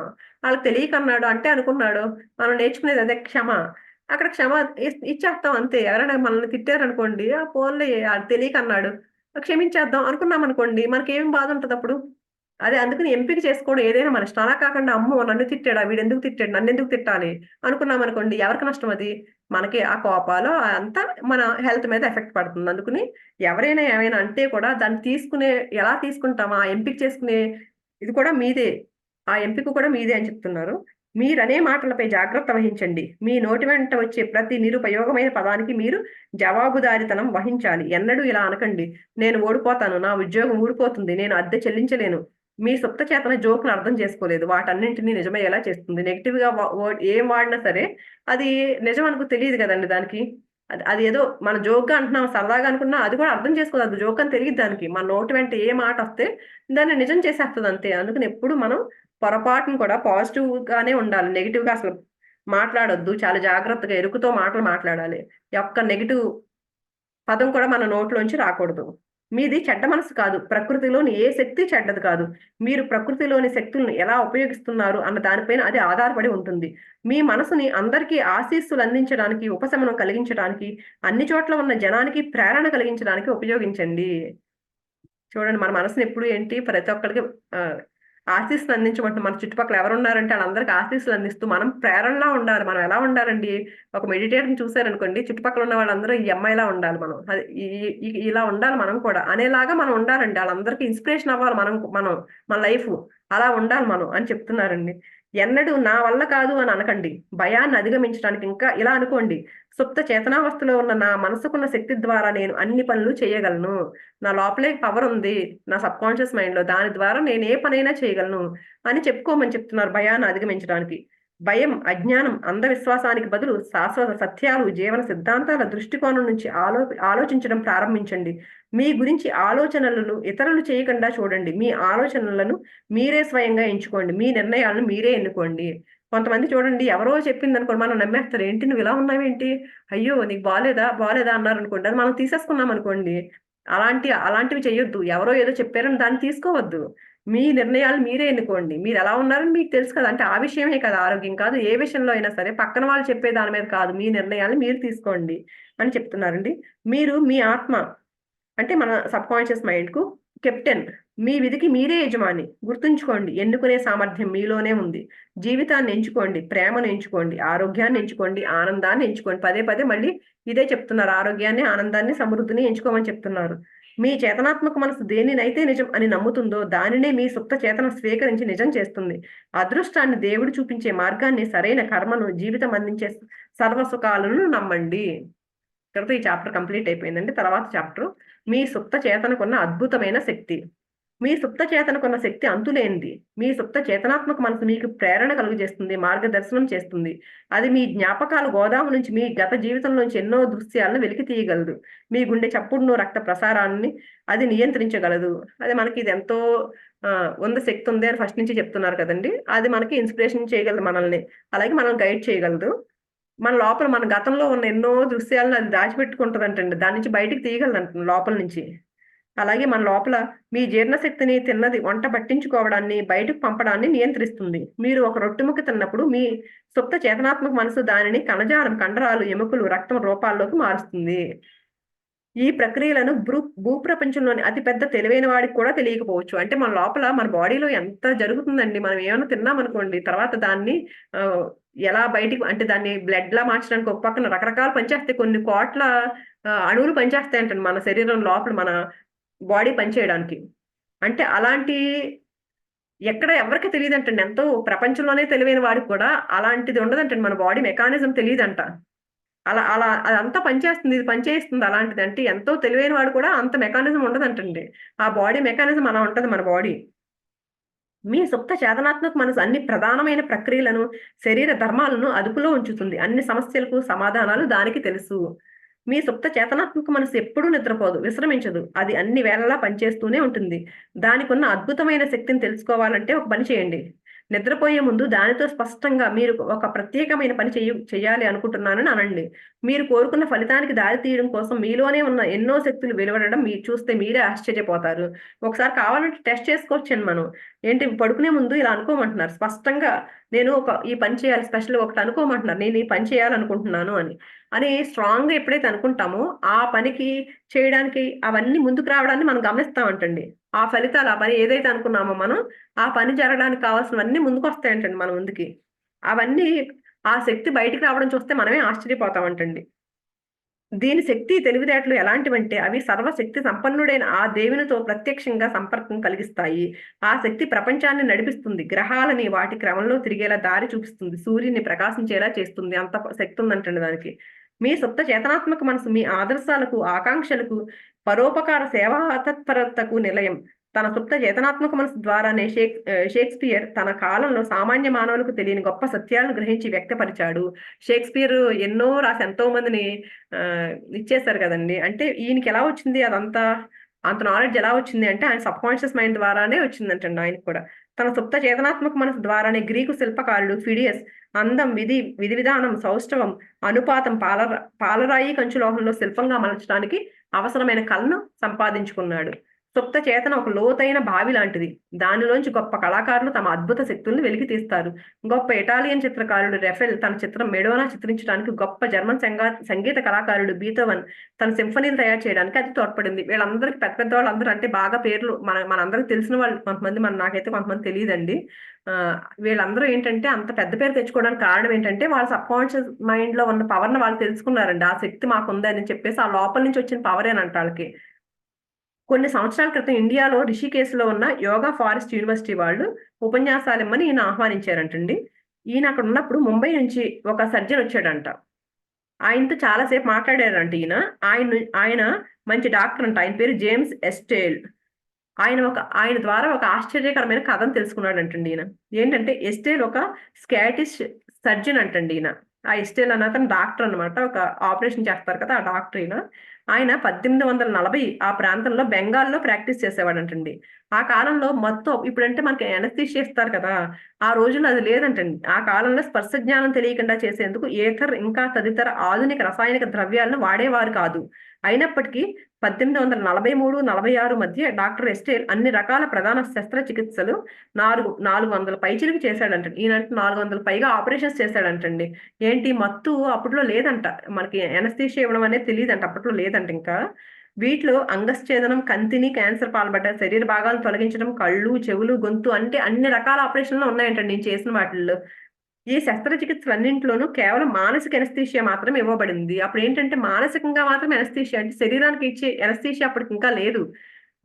ఆళ్ళకి తెలియకన్నాడు అంటే అనుకున్నాడు. మనం నేర్చుకునేది అదే క్షమ. అక్కడ క్షమ ఇచ్చేస్తాం అంతే. ఎవరైనా మనల్ని తిట్టారనుకోండి, ఆ పోన్లే ఆడు తెలియకన్నాడు. క్షమించేద్దాం అనుకున్నామనుకోండి, మనకేమి బాధ ఉంటదప్పుడు? అదే అందుకని ఎంపిక చేసుకోవడం ఏదైనా మన ఇష్టం. అలా కాకుండా అమ్మో నన్ను తిట్టాడా, వీడెందుకు తిట్టాడు, నన్ను ఎందుకు తిట్టాలి అనుకున్నాం అనుకోండి, ఎవరికి నష్టం అది? మనకి ఆ కోపాలు అంతా మన హెల్త్ మీద ఎఫెక్ట్ పడుతుంది. అందుకని ఎవరైనా ఏమైనా అంటే కూడా దాన్ని తీసుకునే ఎలా తీసుకుంటామా, ఆ ఎంపిక చేసుకునే ఇది కూడా మీదే. ఆ ఎంపిక కూడా మీదే అని చెప్తున్నారు. మీరనే మాటలపై జాగ్రత్త వహించండి. మీ నోటి వెంట వచ్చే ప్రతి నిరుపయోగమైన పదానికి మీరు జవాబుదారీతనం వహించాలి. ఎన్నడూ ఇలా అనకండి, నేను ఓడిపోతాను, నా ఉద్యోగం ఊడిపోతుంది, నేను అద్దె చెల్లించలేను. మీ సుప్త చేతన జోక్‌ని అర్థం చేసుకోలేదు. వాటన్నింటిని నిజమయ్యేలా చేస్తుంది. నెగెటివ్‌గా ఏం వాడినా సరే అది నిజం అనుకు తెలీదు గదండీ దానికి. అది ఏదో మన జోక్‌గా అంటున్నాం, సరదాగా అనుకున్నా అది కూడా అర్థం చేసుకోదు. అది జోక్ అని తెలీదు దానికి. మన నోటి వెంట ఏ మాటొస్తే దాన్ని నిజం చేసేస్తది అంతే. అందుకని ఎప్పుడు మనం పొరపాటున కూడా పాజిటివ్‌గానే ఉండాలి. నెగెటివ్‌గా అసలు మాట్లాడొద్దు. చాలా జాగ్రత్తగా ఎరుకుతో మాటలు మాట్లాడాలి. ఒక్క నెగెటివ్ పదం కూడా మన నోట్లోంచి రాకూడదు. మీది చెడ్డ మనసు కాదు. ప్రకృతిలోని ఏ శక్తి చెడ్డది కాదు. మీరు ప్రకృతిలోని శక్తులను ఎలా ఉపయోగిస్తున్నారు అన్న దానిపైన అది ఆధారపడి ఉంటుంది. మీ మనసుని అందరికీ ఆశీస్సులు అందించడానికి, ఉపశమనం కలిగించడానికి, అన్ని చోట్ల ఉన్న జనానికి ప్రేరణ కలిగించడానికి ఉపయోగించండి. చూడండి మన మనసుని ఎప్పుడు ఏంటి ప్రతి ఒక్కరికి ఆహ్, ఆశీస్సులు అందించమంటున్నాం. మన చుట్టుపక్కల ఎవరున్నారంటే ఆళ్ళందరికి ఆశీస్సులు అందిస్తూ మనం ప్రేరణలా ఉండాలి. మనం ఎలా ఉండాలండి? ఒక మెడిటేటర్‌ని చూసారనుకోండి, చుట్టుపక్కల ఉన్న వాళ్ళందరూ ఈ అమ్మాయిలా ఉండాలి మనం. అది ఈ ఈ ఇలా ఉండాలి మనం కూడా అనేలాగా మనం ఉండాలండి. ఆళ్ళందరికీ ఇన్‌స్పిరేషన్ అవ్వాలి మనం మన లైఫు. అలా ఉండాలి మనం అని చెప్తున్నారండి. ఎన్నడూ నా వల్ల కాదు అని అనకండి. భయాన్ని అధిగమించడానికి ఇంకా ఇలా అనుకోండి, సుప్త చేతనావస్థలో ఉన్న నా మనసుకున్న శక్తి ద్వారా నేను అన్ని పనులు చేయగలను. నా లోపలే పవరుంది. నా సబ్‌కాన్షియస్ మైండ్‌లో. దాని ద్వారా నేను ఏ పనైనా చేయగలను అని చెప్పుకోమని చెప్తున్నారు భయాన్ని అధిగమించడానికి. భయం, అజ్ఞానం, అంధవిశ్వాసానికి బదులు శాశ్వత సత్యాలు, జీవన సిద్ధాంతాల దృష్టికోణం నుంచి ఆలోచించడం ప్రారంభించండి. మీ గురించి ఆలోచనలను ఇతరులు చేయకుండా చూడండి. మీ ఆలోచనలను మీరే స్వయంగా ఎంచుకోండి. మీ నిర్ణయాలను మీరే ఎన్నుకోండి. కొంతమంది చూడండి ఎవరో చెప్పిందనుకోండి మనం నమ్మేస్తారు. "ఏంటి నువ్విలా ఉన్నావేంటి? అయ్యో! నీకు బాలేదా? బాలేదా?" అన్నారనుకోండి. అది మనం తీసేసుకున్నామనుకోండి, అలాంటివి చెయ్యొద్దు. ఎవరో ఏదో చెప్పారని దాన్ని తీసుకోవద్దు. మీ నిర్ణయాలు మీరే ఎన్నుకోండి. మీరెలా ఉన్నారని మీకు తెలుసు కదా! అంటే ఆ విషయమే కాదు, ఆరోగ్యం కాదు, ఏ విషయంలో అయినా సరే పక్కన వాళ్ళు చెప్పే దాని మీద కాదు. మీ నిర్ణయాలు మీరు తీసుకోండి అని చెప్తున్నారండి. మీరు మీ ఆత్మ అంటే మన సబ్‌కాన్షియస్ మైండ్‌కు కెప్టెన్. మీ విధికి మీరే యజమాని. గుర్తుంచుకోండి, ఎన్నుకునే సామర్థ్యం మీలోనే ఉంది. జీవితాన్ని ఎంచుకోండి, ప్రేమను ఎంచుకోండి, ఆరోగ్యాన్ని ఎంచుకోండి, ఆనందాన్ని ఎంచుకోండి. పదే పదే మళ్ళీ ఇదే చెప్తున్నారు. ఆరోగ్యాన్ని, ఆనందాన్ని, సమృద్ధిని ఎంచుకోమని చెప్తున్నారు. మీ చేతనాత్మక మనసు దేనినైతే నిజం అని నమ్ముతుందో దానినే మీ సుప్త చేతన స్వీకరించి నిజం చేస్తుంది. అదృష్టాన్ని దేవుడు చూపించే మార్గాన్ని, సరైన కర్మను, జీవితం అందించే సర్వసుఖాలను నమ్మండి. ఇక్కడితో ఈ చాప్టర్ కంప్లీట్ అయిపోయిందండి. తర్వాత చాప్టర్ మీ సుప్త చేతనకున్న అద్భుతమైన శక్తి. మీ సుప్త చేతనకున్న శక్తి అంతులేనిది. మీ సుప్త చేతనాత్మక మనసు మీకు ప్రేరణ కలుగజేస్తుంది, మార్గదర్శనం చేస్తుంది. అది మీ జ్ఞాపకాల గోదాము నుంచి మీ గత జీవితంలోంచి ఎన్నో దృశ్యాలను వెలికి తీయగలదు. మీ గుండె చప్పుడును, రక్త ప్రసారాన్ని అది నియంత్రించగలదు. అది మనకి ఇది ఎంతో ఉంది, శక్తి ఉంది అని ఫస్ట్ నుంచి చెప్తున్నారు కదండీ! అది మనకి ఇన్‌స్పిరేషన్ చేయగలదు మనల్ని. అలాగే మనల్ని గైడ్ చేయగలదు. మన లోపల మన గతంలో ఉన్న ఎన్నో దృశ్యాలను అది దాచిపెట్టుకుంటదంటండి. దాని నుంచి బయటికి తీయగలదంట లోపల నుంచి. అలాగే మన లోపల మీ జీర్ణశక్తిని, తిన్నది వంట పట్టించుకోవడాన్ని, బయటకు పంపడాన్ని నియంత్రిస్తుంది. మీరు ఒక రొట్టె ముక్క తిన్నప్పుడు మీ సుప్త చేతనాత్మక మనసు దానిని కణజాలం, కండరాలు, ఎముకలు, రక్తం రూపాల్లోకి మారుస్తుంది. ఈ ప్రక్రియలను భూప్రపంచంలోని అతి పెద్ద తెలివైన వాడికి కూడా తెలియకపోవచ్చు. అంటే మన లోపల మన బాడీలో ఎంత జరుగుతుందండి. మనం ఏమన్నా తిన్నామనుకోండి, తర్వాత దాన్ని ఆహ్, ఎలా బయటికి అంటే దాన్ని బ్లడ్‌లా మార్చడానికి ఒక పక్కన రకరకాల పనిచేస్తాయి. కొన్ని కోట్ల అణువులు పనిచేస్తాయంటండి మన శరీరం లోపల మన బాడీ పనిచేయడానికి. అంటే అలాంటి ఎక్కడ ఎవరికీ తెలీదంటండి. ఎంతో ప్రపంచంలోనే తెలివైన వాడికి కూడా అలాంటిది ఉండదంటండి. మన బాడీ మెకానిజం తెలీదంట. అలా అలా అదంతా పనిచేస్తుంది. ఇది పనిచేస్తుంది అలాంటిది. అంటే ఎంతో తెలివైన వాడు కూడా అంత మెకానిజం ఉండదంటండి. ఆ బాడీ మెకానిజం అలా ఉంటది మన బాడీ. మీ సుప్త చేతనాత్మక మనసు అన్ని ప్రధానమైన ప్రక్రియలను, శరీర ధర్మాలను అదుపులో ఉంచుతుంది. అన్ని సమస్యలకు సమాధానాలు దానికి తెలుసు. మీ సుప్త చేతనాత్మక మనసు ఎప్పుడూ నిద్రపోదు, విశ్రమించదు. అది అన్ని వేళలా పనిచేస్తూనే ఉంటుంది. దానికున్న అద్భుతమైన శక్తిని తెలుసుకోవాలంటే ఒక పని చేయండి. నిద్రపోయే ముందు దానితో స్పష్టంగా మీరు ఒక ప్రత్యేకమైన పని చేయాలి అనుకుంటున్నానని అనండి. మీరు కోరుకున్న ఫలితానికి దారి తీయడం కోసం మీలోనే ఉన్న ఎన్నో శక్తులు వెలువడడం మీరు చూస్తే మీరే ఆశ్చర్యపోతారు. ఒకసారి కావాలంటే టెస్ట్ చేసుకోవచ్చండి మనం. ఏంటి పడుకునే ముందు ఇలా అనుకోమంటున్నారు. స్పష్టంగా నేను ఈ పని చేయాలి, స్పెషల్‌గా ఒకటి అనుకోమంటున్నారు. నేను ఈ పని చేయాలనుకుంటున్నాను అని. అని స్ట్రాంగ్‌గా ఎప్పుడైతే అనుకుంటామో, ఆ పనికి చేయడానికి అవన్నీ ముందుకు రావడాన్ని మనం గమనిస్తామంటండి. ఆ ఫలితాలు, ఆ పని ఏదైతే అనుకున్నామో మనం, ఆ పని జరగడానికి కావాల్సినవన్నీ ముందుకొస్తాయంటండి మన ముందుకి. అవన్నీ ఆ శక్తి బయటికి రావడం చూస్తే మనమే ఆశ్చర్యపోతామంటండి. దీని శక్తి, తెలివితేటలు ఎలాంటివంటే అవి సర్వశక్తి సంపన్నుడైన ఆ దేవునితో ప్రత్యక్షంగా సంపర్కం కలిగిస్తాయి. ఆ శక్తి ప్రపంచాన్ని నడిపిస్తుంది. గ్రహాలని వాటి క్రమంలో తిరిగేలా దారి చూపిస్తుంది. సూర్యుడిని ప్రకాశించేలా చేస్తుంది. అంత శక్తి ఉందంటండి దానికి. మీ సుప్త చేతనాత్మక మనసు మీ ఆదర్శాలకు, ఆకాంక్షలకు, పరోపకార సేవా తత్పరతకు నిలయం. తన సుప్త చేతనాత్మక మనసు ద్వారానే షేక్స్‌పియర్ తన కాలంలో సామాన్య మానవులకు తెలియని గొప్ప సత్యాలను గ్రహించి వ్యక్తపరిచాడు. షేక్స్‌పియర్ ఎన్నో రాసి ఎంతో మందిని ఇచ్చేసారు గదండీ! అంటే ఈయనకెలా వచ్చింది అదంతా? అంత నాలెడ్జ్ ఎలా వచ్చింది అంటే, ఆయన సబ్‌కాన్షియస్ మైండ్ ద్వారానే వచ్చిందంటండి ఆయనకి కూడా. తన సుప్త చేతనాత్మక మనసు ద్వారానే గ్రీకు శిల్పకారుడు ఫిడియస్ అందం, విధి విధానం, సౌష్ఠవం, అనుపాతం, పాలరాయి కంచులోహంలో శిల్పంగా మలచడానికి అవసరమైన కళను సంపాదించుకున్నాడు. సుప్త చేతన ఒక లోతైన బావి లాంటిది. దానిలోంచి గొప్ప కళాకారులు తమ అద్భుత శక్తుల్ని వెలికి తీస్తారు. గొప్ప ఇటాలియన్ చిత్రకారుడు రెఫెల్ తన చిత్రం 'మెడోనా' చిత్రించడానికి, గొప్ప జర్మన్ సంగీత కళాకారుడు బీథోవెన్ తన సింఫనీలు తయారు చేయడానికి అది తోడ్పడింది. వీళ్ళందరికి పెద్ద పెద్దవాళ్ళందరూ అంటే బాగా పేర్లు మనందరికి తెలిసిన వాళ్ళు కొంతమంది, నాకైతే కొంతమంది తెలీదండి. ఆహ్, వీళ్ళందరూ ఏంటంటే అంత పెద్ద పేరు తెచ్చుకోవడానికి కారణం ఏంటంటే, వాళ్ళ సబ్‌కాన్షియస్ మైండ్‌లో ఉన్న పవర్‌ని వాళ్ళు తెలుసుకున్నారండి. ఆ శక్తి మాకుందని చెప్పేసి, ఆ లోపల నుంచి వచ్చిన పవరేనంట ఆళ్ళకి. కొన్ని సంవత్సరాల క్రితం ఇండియాలో రిషికేశ్‌లో ఉన్న యోగా ఫారెస్ట్ యూనివర్సిటీ వాళ్ళు ఉపన్యాసాలిమ్మని ఈయన ఆహ్వానించారంటండి. ఈయన అక్కడున్నప్పుడు ముంబై నుంచి ఒక సర్జన్ వచ్చాడంట. ఆయనతో చాలా సేపు మాట్లాడారంట ఈయన. ఆయన మంచి డాక్టర్ అంట. ఆయన పేరు జేమ్స్ ఎస్టేల్. ఆయన ద్వారా ఒక ఆశ్చర్యకరమైన కథను తెలుసుకున్నాడంటండి ఈయన. ఏంటంటే ఎస్టేల్ ఒక స్కాటిష్ సర్జన్ అంటండి ఈయన. ఆ ఎస్టేల్ అనే అతను డాక్టర్ అన్నమాట. ఒక ఆపరేషన్ చేస్తారు కదా! ఆ డాక్టర్ ఈయన. ఆయన 1840 ఆ ప్రాంతంలో బెంగాల్‌లో ప్రాక్టీస్ చేసేవాడంటండి. ఆ కాలంలో మొత్తం ఇప్పుడంటే మనకి అనస్థీషియా ఇస్తారు కదా! ఆ రోజుల్లో అది లేదంటండి. ఆ కాలంలో స్పర్శ జ్ఞానం తెలియకుండా చేసేందుకు ఏథర్ ఇంకా తదితర ఆధునిక రసాయనిక ద్రవ్యాలను వాడేవారు కాదు. అయినప్పటికీ 1843, 46 మధ్య డాక్టర్ ఎస్టేల్ అన్ని రకాల ప్రధాన శస్త్రచికిత్సలు 400 పైచిలుకు చేశాడంటండి. ఈయనంటే 400 పైగా ఆపరేషన్స్ చేశాడంటండి. ఏంటి మత్తు అప్పట్లో లేదంట. మనకి అనస్థీషియా ఇవ్వడం అనేది తెలీదంట. అప్పట్లో లేదంట ఇంకా. వీటిలో అంగశ్ఛేదనం, కంతిని, క్యాన్సర్ పాల్పడ్డ శరీర భాగాలను తొలగించడం, కళ్ళు, చెవులు, గొంతు అంటే అన్ని రకాల ఆపరేషన్‌లు ఉన్నాయంటండి నేను చేసిన వాటిల్లో. ఈ శస్త్రచికిత్సలన్నింటిలోనూ కేవలం మానసిక ఎనస్థీషియా మాత్రమే ఇవ్వబడింది. అప్పుడేంటంటే మానసికంగా మాత్రమే ఎనస్థీషియా అంటే శరీరానికి ఇచ్చే ఎనస్థీషియా అప్పటికింకా లేదు.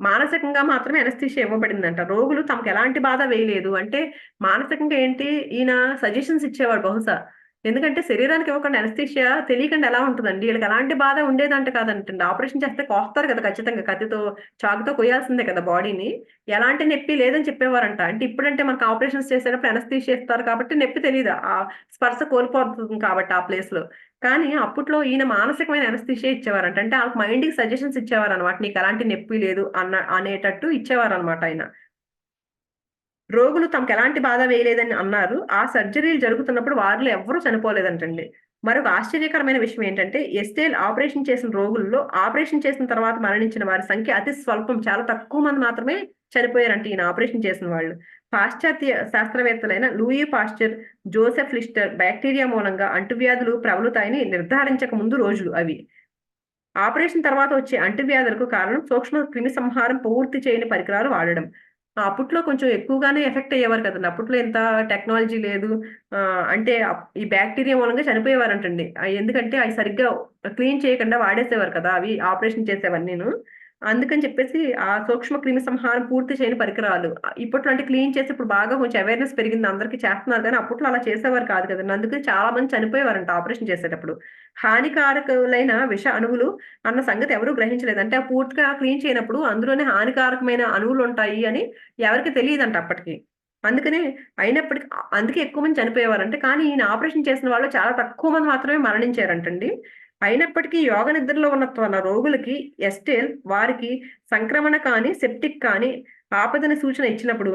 మానసికంగా మాత్రమే ఎనస్థీషియా ఇవ్వబడిందంట. రోగులు తమకెలాంటి బాధ వేయలేదు. అంటే మానసికంగా ఏంటి ఈయన సజెషన్స్ ఇచ్చేవాడు బహుశా. ఎందుకంటే శరీరానికి ఇవ్వకుండా ఎనస్థీషియా తెలియకుండా ఎలా ఉంటదండి? ఈళ్ళకి ఎలాంటి బాధ ఉండేదంట కాదంటండి. ఆపరేషన్ చేస్తే కోస్తారు కదా! ఖచ్చితంగా కత్తితో, చాకుతో కొయ్యాల్సిందే కదా బాడీని. ఎలాంటి నొప్పి లేదని చెప్పేవారంట. అంటే ఇప్పుడంటే మనకు ఆపరేషన్స్ చేసేటప్పుడు అనస్థీషియా ఇస్తారు కాబట్టి నొప్పి తెలీదు. ఆ స్పర్శ కోల్పోతుంది కాబట్టి ఆ ప్లేస్‌లో. కానీ అప్పట్లో ఈయన మానసికమైన అనస్థీషియా ఇచ్చేవారంట. అంటే ఆళ్ళకి మైండ్‌కి సజెషన్స్ ఇచ్చేవారనమాట. నీకెలాంటి నొప్పి లేదు అనేటట్టు ఇచ్చేవారనమాట ఆయన. రోగులు తమకెలాంటి బాధ వేయలేదని అన్నారు. ఆ సర్జరీలు జరుగుతున్నప్పుడు వారిలో ఎవ్వరూ చనిపోలేదంటండి. మరొక ఆశ్చర్యకరమైన విషయం ఏంటంటే, ఎస్టేల్ ఆపరేషన్ చేసిన రోగుల్లో ఆపరేషన్ చేసిన తర్వాత మరణించిన వారి సంఖ్య అతి స్వల్పం. చాలా తక్కువ మంది మాత్రమే చనిపోయారంట ఈయన ఆపరేషన్ చేసిన వాళ్ళు. పాశ్చాత్య శాస్త్రవేత్తలైన Louis Pasteur, Joseph Lister bacteria మూలంగా అంటువ్యాధులు ప్రబలుతాయని నిర్ధారించక ముందు రోజులు అవి. ఆపరేషన్ తర్వాత వచ్చే అంటువ్యాధులకు కారణం సూక్ష్మ క్రిమిసంహారం పూర్తి చేయని పరికరాలు వాడడం. అప్పట్లో కొంచెం ఎక్కువగానే ఎఫెక్ట్ అయ్యేవారు కదండీ! అప్పట్లో ఇంత టెక్నాలజీ లేదు. అంటే ఈ బాక్టీరియా మూలంగా చనిపోయేవారంటండి. ఎందుకంటే అయి సరిగ్గా క్లీన్ చేయకుండా వాడేసేవారు కదా! అవి ఆపరేషన్ చేసేవన్నీను. అందుకని చెప్పేసి ఆ సూక్ష్మ క్రిమి సంహారం పూర్తి చేయని పరికరాలు. ఇప్పట్లో అంటే క్లీన్ చేసి ఇప్పుడు బాగా కొంచెం అవేర్‌నెస్ పెరిగింది. అందరికి చేస్తున్నారు గానీ అప్పట్లో అలా చేసేవారు కాదు కదండీ! అందుకని చాలా మంది చనిపోయేవారంట ఆపరేషన్ చేసేటప్పుడు. హానికారకులైన విష అణువులు అన్న సంగతి ఎవరు గ్రహించలేదు. అంటే ఆ పూర్తిగా క్లీన్ చేయనప్పుడు అందులోనే హానికారకమైన అణువులుంటాయి అని ఎవరికీ తెలీదంట అప్పటికి. అందుకనే అయినప్పటికి అందుకే ఎక్కువ మంది చనిపోయేవారంట. కానీ ఈయన ఆపరేషన్ చేసిన వాళ్ళు చాలా తక్కువ మంది మాత్రమే మరణించారంటండి. అయినప్పటికీ యోగ నిద్రలో ఉన్న తన రోగులకి ఎస్టేల్ వారికి సంక్రమణ కానీ, సెప్టిక్ కానీ ఆపదని సూచన ఇచ్చినప్పుడు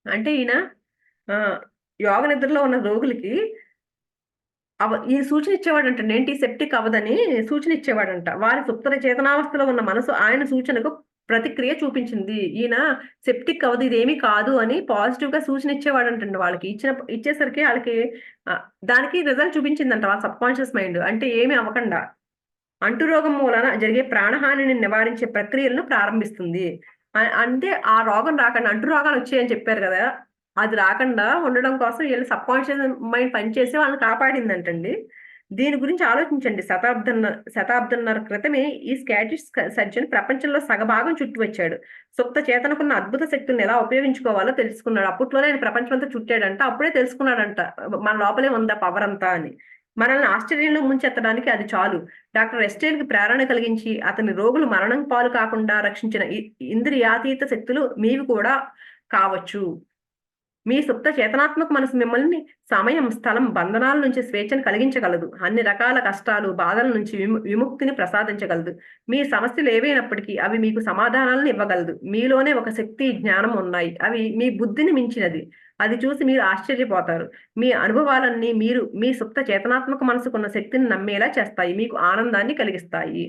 అంటే ఈయన ఆహ్, యోగ నిద్రలో ఉన్న రోగులకి ఈ సూచన ఇచ్చేవాడంటండి. ఏంటి సెప్టిక్ అవ్వదని సూచన ఇచ్చేవాడంట. వారి సుప్త చేతనావస్థలో ఉన్న మనసు ఆయన సూచనకు ప్రతిక్రియ చూపించింది. ఈయన సెప్టిక్ అవ్వదు, ఇదేమీ కాదు అని పాజిటివ్‌గా సూచన ఇచ్చేవాడంటండి వాళ్ళకి. ఇచ్చేసరికి ఆళ్ళకి దానికి రిజల్ట్ చూపించిందంట వాళ్ళ సబ్‌కాన్షియస్ మైండ్. అంటే ఏమి అవ్వకండా అంటురోగం మూలన జరిగే ప్రాణహానిని నివారించే ప్రక్రియలను ప్రారంభిస్తుంది. అంటే ఆ రోగం రాకుండా అంటురోగాలొచ్చాయని చెప్పారు గదా! అది రాకుండా ఉండడం కోసం ఈళ్ళ సబ్‌కాన్షియస్ మైండ్ పనిచేసి వాళ్ళని కాపాడిందంటండి. దీని గురించి ఆలోచించండి. శతాబ్దంన్నర క్రితమే ఈ స్కాటిష్ సర్జన్ ప్రపంచంలో సగభాగం చుట్టి వచ్చాడు. సుప్త చేతనకున్న అద్భుత శక్తుల్ని ఎలా ఉపయోగించుకోవాలో తెలుసుకున్నాడు. అప్పట్లోనే ఆయన ప్రపంచమంతా చుట్టాడంట. అప్పుడే తెలుసుకున్నాడంట. మన లోపలే ఉందా పవరంతా అని. మనల్ని ఆశ్చర్యంలో ముంచెత్తడానికి అది చాలు. డాక్టర్ ఎస్టేల్‌కి ప్రేరణ కలిగించి, అతని రోగులు మరణం పాలు కాకుండా రక్షించిన ఇంద్రియాతీత శక్తులు మీవి కూడా కావచ్చు. మీ సుప్త చేతనాత్మక మనసు మిమ్మల్ని సమయం, స్థలం, బంధనాల నుంచి స్వేచ్ఛను కలిగించగలదు. అన్ని రకాల కష్టాలు, బాధల నుంచి విముక్తిని ప్రసాదించగలదు. మీ సమస్యలేవైనప్పటికీ అవి మీకు సమాధానాలను ఇవ్వగలదు. మీలోనే ఒక శక్తి, జ్ఞానం ఉన్నాయి. అవి మీ బుద్ధిని మించినది. అది చూసి మీరు ఆశ్చర్యపోతారు. మీ అనుభవాలన్నీ మీరు మీ సుప్త చేతనాత్మక మనసుకున్న శక్తిని నమ్మేలా చేస్తాయి. మీకు ఆనందాన్ని కలిగిస్తాయి.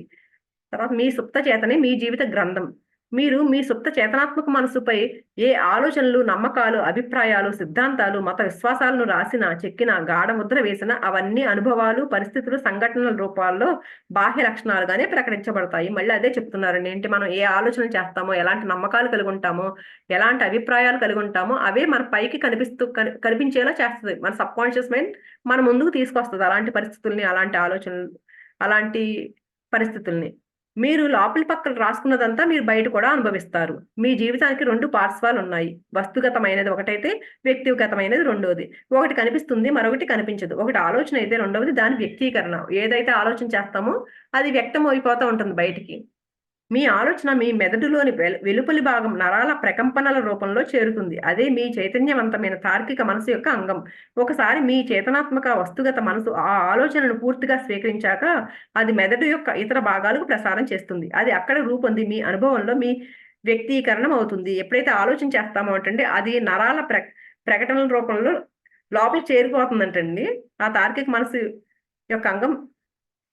తర్వాత మీ సుప్త చేతనే మీ జీవిత గ్రంథం. మీరు మీ సుప్త చేతనాత్మక మనసుపై ఏ ఆలోచనలు, నమ్మకాలు, అభిప్రాయాలు, సిద్ధాంతాలు, మత విశ్వాసాలను రాసిన, చెక్కిన, గాఢ ముద్ర వేసిన అవన్నీ అనుభవాలు, పరిస్థితులు, సంఘటనల రూపాల్లో బాహ్య లక్షణాలుగానే ప్రకటించబడతాయి. మళ్ళీ అదే చెప్తున్నారండి. ఏంటి మనం ఏ ఆలోచనలు చేస్తామో, ఎలాంటి నమ్మకాలు కలిగి ఉంటామో, ఎలాంటి అభిప్రాయాలు కలిగి ఉంటామో అవే మన పైకి కనిపించేలా చేస్తది. మన సబ్‌కాన్షియస్ మైండ్ మన ముందుకు తీసుకొస్తది. అలాంటి పరిస్థితుల్ని, అలాంటి ఆలోచనలు, అలాంటి పరిస్థితుల్ని. మీరు లోపలి పక్కన రాసుకున్నదంతా మీరు బయట కూడా అనుభవిస్తారు. మీ జీవితానికి 2 పార్శ్వాలున్నాయి. వస్తుగతమైనది ఒకటైతే, వ్యక్తిగతమైనది రెండోది. ఒకటి కనిపిస్తుంది, మరొకటి కనిపించదు. ఒకటి ఆలోచన అయితే రెండవది దాని వ్యక్తీకరణ. ఏదైతే ఆలోచన చేస్తామో అది వ్యక్తం అయిపోతా ఉంటుంది బయటికి. మీ ఆలోచన మీ మెదడులోని వెలుపలి భాగం నరాల ప్రకంపనల రూపంలో చేరుతుంది. అదే మీ చైతన్యవంతమైన తార్కిక మనసు యొక్క అంగం. ఒకసారి మీ చేతనాత్మక వస్తుగత మనసు ఆ ఆలోచనను పూర్తిగా స్వీకరించాక అది మెదడు యొక్క ఇతర భాగాలకు ప్రసారం చేస్తుంది. అది అక్కడ రూపొంది మీ అనుభవంలో మీ వ్యక్తీకరణం అవుతుంది. ఎప్పుడైతే ఆలోచన చేస్తామో అంటండి అది నరాల ప్రకటనల రూపంలో లోపలికి చేరిపోతుందంటండి. ఆ తార్కిక మనసు యొక్క అంగం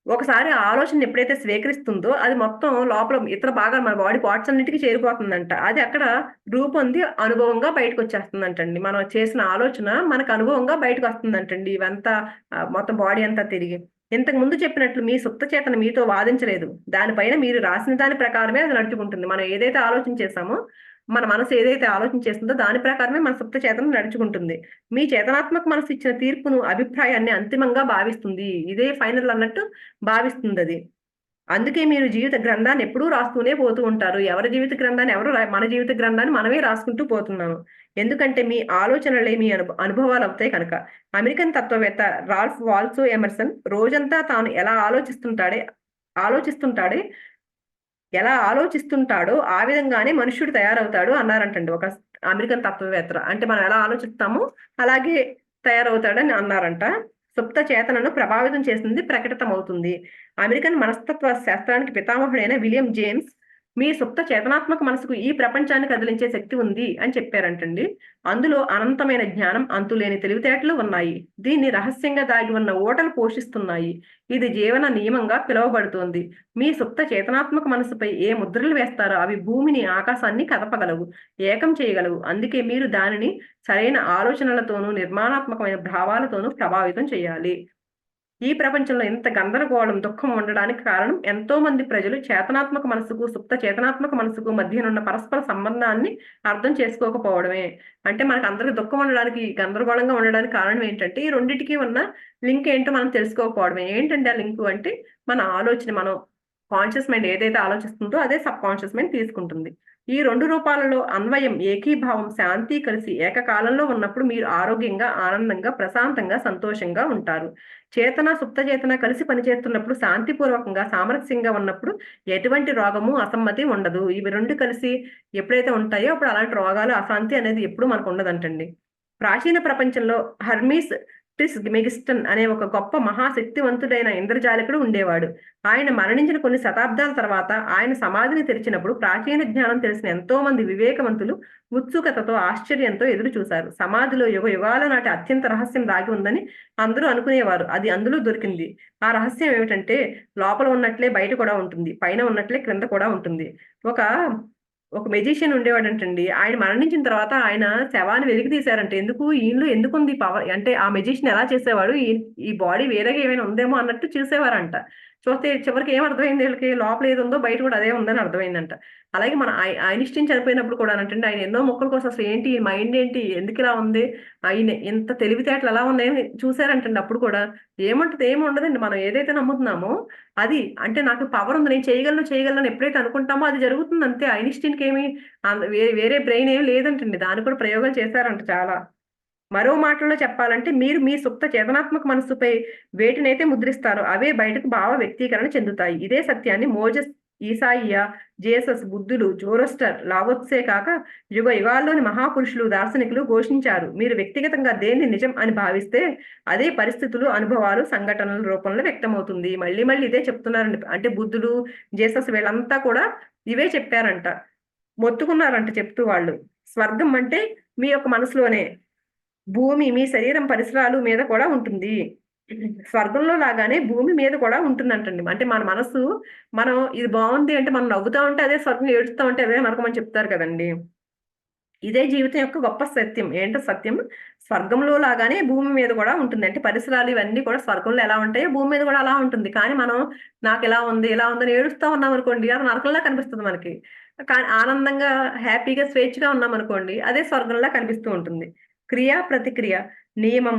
ఒకసారి ఆ ఆలోచనని ఎప్పుడైతే స్వీకరిస్తుందో, అది మొత్తం లోపల ఇతర భాగాలు మన బాడీ పార్ట్స్ అన్నిటికి చేరిపోతుందంట. అది అక్కడ రూపొంది అనుభవంగా బయటకొచ్చేస్తుందంటండి. మనం చేసిన ఆలోచన మనకు అనుభవంగా బయటకొస్తుందంటండి. ఇవంతా మొత్తం బాడీ అంతా తిరిగి. ఇంతకు ముందు చెప్పినట్లు మీ సుప్త చేతన మీతో వాదించలేదు. దానిపైన మీరు రాసిన దాని ప్రకారమే అది నడుచుకుంటుంది. మనం ఏదైతే ఆలోచన చేశామో, మన మనసు ఏదైతే ఆలోచన చేస్తుందో దాని ప్రకారమే మన సుప్త చేతన నడుచుకుంటుంది. మీ చేతనాత్మక మనసు ఇచ్చిన తీర్పును, అభిప్రాయాన్ని అంతిమంగా భావిస్తుంది. ఇదే ఫైనల్ అన్నట్టు భావిస్తుందది. అందుకే మీరు జీవిత గ్రంథాన్ని ఎప్పుడూ రాస్తూనే పోతూ ఉంటారు. ఎవరి జీవిత గ్రంథాన్ని ఎవరు మన జీవిత గ్రంథాన్ని మనమే రాసుకుంటూ పోతున్నాము. ఎందుకంటే మీ ఆలోచనలే మీ అనుభవాలవుతాయి కనుక. అమెరికన్ తత్వవేత్త రాల్ఫ్ వాల్సో ఎమర్సన్ రోజంతా తాను ఆలోచిస్తుంటాడే ఎలా ఆలోచిస్తుంటాడో ఆ విధంగానే మనుష్యుడు తయారవుతాడు అన్నారంటండి ఒక అమెరికన్ తత్వవేత్త. అంటే మనం ఎలా ఆలోచిస్తామో అలాగే తయారవుతాడని అన్నారంట. సుప్త చేతనను ప్రభావితం చేసింది ప్రకటితమవుతుంది. అమెరికన్ మనస్తత్వ శాస్త్రానికి పితామహుడైన విలియం జేమ్స్ మీ సుప్త చేతనాత్మక మనసుకు ఈ ప్రపంచాన్ని కదిలించే శక్తి ఉంది అని చెప్పారంటండి. అందులో అనంతమైన జ్ఞానం, అంతులేని తెలివితేటలు ఉన్నాయి. దీన్ని రహస్యంగా దాగి ఉన్న ఓటలు పోషిస్తున్నాయి. ఇది జీవన నియమంగా పిలువబడుతోంది. మీ సుప్త చేతనాత్మక మనసుపై ఏ ముద్రలు వేస్తారో అవి భూమిని, ఆకాశాన్ని కదపగలవు, ఏకం చేయగలవు. అందుకే మీరు దానిని సరైన ఆలోచనలతోనూ, నిర్మాణాత్మకమైన భావాలతోనూ ప్రభావితం చేయాలి. ఈ ప్రపంచంలో ఇంత గందరగోళం, దుఃఖం ఉండడానికి కారణం ఎంతో మంది ప్రజలు చేతనాత్మక మనసుకు, సుప్త చేతనాత్మక మనసుకు మధ్యనున్న పరస్పర సంబంధాన్ని అర్థం చేసుకోకపోవడమే. అంటే మనకందరికి దుఃఖం ఉండడానికి, గందరగోళంగా ఉండడానికి కారణం ఏంటంటే, ఈ రెండిటికి ఉన్న లింక్ ఏంటో మనం తెలుసుకోకపోవడమే. ఏంటండి ఆ లింకు అంటే, మన ఆలోచన మనం కాన్షియస్ మైండ్ ఏదైతే ఆలోచిస్తుందో అదే సబ్‌కాన్షియస్ మైండ్ తీసుకుంటుంది. ఈ 2 రూపాలలో అన్వయం, ఏకీభావం, శాంతి కలిసి ఏకకాలంలో ఉన్నప్పుడు మీరు ఆరోగ్యంగా, ఆనందంగా, ప్రశాంతంగా, సంతోషంగా ఉంటారు. చేతన, సుప్త చేతన కలిసి పనిచేస్తున్నప్పుడు శాంతిపూర్వకంగా, సామరస్యంగా ఉన్నప్పుడు ఎటువంటి రోగము, అసమ్మతి ఉండదు. ఇవి 2 కలిసి ఎప్పుడైతే ఉంటాయో అప్పుడు అలాంటి రోగాలు, అశాంతి అనేది ఎప్పుడు మనకు ఉండదంటండి. ప్రాచీన ప్రపంచంలో హర్మీస్ ట్రిస్మెగిస్టన్ అనే ఒక గొప్ప మహాశక్తివంతుడైన ఇంద్రజాలికుడు ఉండేవాడు. ఆయన మరణించిన కొన్ని శతాబ్దాల తర్వాత ఆయన సమాధిని తెరిచినప్పుడు ప్రాచీన జ్ఞానం తెలిసిన ఎంతో మంది వివేకవంతులు ఉత్సుకతతో, ఆశ్చర్యంతో ఎదురు చూశారు. సమాధిలో యుగాల నాటి అత్యంత రహస్యం దాగి ఉందని అందరూ అనుకునేవారు. అది అందులో దొరికింది. ఆ రహస్యం ఏమిటంటే లోపల ఉన్నట్లే బయట కూడా ఉంటుంది. పైన ఉన్నట్లే క్రింద కూడా ఉంటుంది. ఒక ఒక మెజిషియన్ ఉండేవాడంటండి. ఆయన మరణించిన తర్వాత ఆయన శవాన్ని వెలికి తీశారంట. ఎందుకు ఈయనలో ఎందుకుంది పవర్ అంటే ఆ మెజిషియన్ ఎలా చేసేవాడు? ఈ బాడీ వేరేగా ఏమైనా ఉందేమో అన్నట్టు చూసేవారంట. చూస్తే చివరికి ఏం అర్థమైంది వీళ్ళకి? లోపల ఏది ఉందో బయట కూడా అదే ఉందని అర్థమైందంట. అలాగే మన ఐన్‌స్టీన్ చనిపోయినప్పుడు కూడానంటండి ఆయన ఎన్నో మొక్కల కోసం అసలు ఏంటి? ఈ మైండ్ ఏంటి? ఎందుకిలా ఉంది? ఆయన ఇంత తెలివితేటలు ఎలా ఉన్నాయని చూసారంటండి అప్పుడు కూడా. ఏముంటది? ఏమి ఉండదండి. మనం ఏదైతే నమ్ముతున్నామో అది అంటే నాకు పవర్ ఉంది. నేను చేయగలను, చేయగలను అని ఎప్పుడైతే అనుకుంటామో అది జరుగుతుంది అంతే. ఐన్‌స్టీన్‌కేమి వేరే బ్రెయిన్ ఏమి లేదంటండి. దానికి కూడా ప్రయోగాలు చేశారంట చాలా. మరో మాటల్లో చెప్పాలంటే మీరు మీ సుప్త చేతనాత్మక మనస్సుపై వేటినైతే ముద్రిస్తారో అవే బయటకు భావ వ్యక్తీకరణ చెందుతాయి. ఇదే సత్యాన్ని మోజెస్, ఈసాయియా, జేసస్, బుద్ధులు, జోరోస్టర్, లావోత్సే కాక యుగ యుగాల్లోని మహాపురుషులు, దార్శనికులు ఘోషించారు. మీరు వ్యక్తిగతంగా దేన్ని నిజం అని భావిస్తే అదే పరిస్థితులు, అనుభవాలు, సంఘటనల రూపంలో వ్యక్తమవుతుంది. మళ్ళీ మళ్ళీ ఇదే చెప్తున్నారండి. అంటే బుద్ధుడు, జీసస్ వీళ్ళంతా కూడా ఇవే చెప్పారంట. మొత్తుకున్నారంట చెప్తూ వాళ్ళు. స్వర్గం అంటే మీ యొక్క మనసులోనే. భూమి మీ శరీరం పరిసరాలు మీద కూడా ఉంటుంది. స్వర్గంలో లాగానే భూమి మీద కూడా ఉంటుందంటండి. అంటే మన మనసు మనం ఇది బావుంది అంటే మనం నవ్వుతా ఉంటే అదే స్వర్గం, ఏడుస్తా ఉంటే అదే నరకం అని చెప్తారు కదండీ! ఇదే జీవితం యొక్క గొప్ప సత్యం. ఏంటో సత్యం? స్వర్గంలో లాగానే భూమి మీద కూడా ఉంటుంది. అంటే పరిసరాలు ఇవన్నీ కూడా స్వర్గంలో ఎలా ఉంటాయో భూమి మీద కూడా అలా ఉంటుంది. కానీ మనం నాకిలా ఉంది, ఇలా ఉందని ఏడుస్తా ఉన్నామనుకోండి అది నరకంలా కనిపిస్తది మనకి. కానీ ఆనందంగా, హ్యాపీగా, స్వేచ్ఛగా ఉన్నామనుకోండి అదే స్వర్గంలా కనిపిస్తూ ఉంటుంది. క్రియ, ప్రతిక్రియ, నియమం,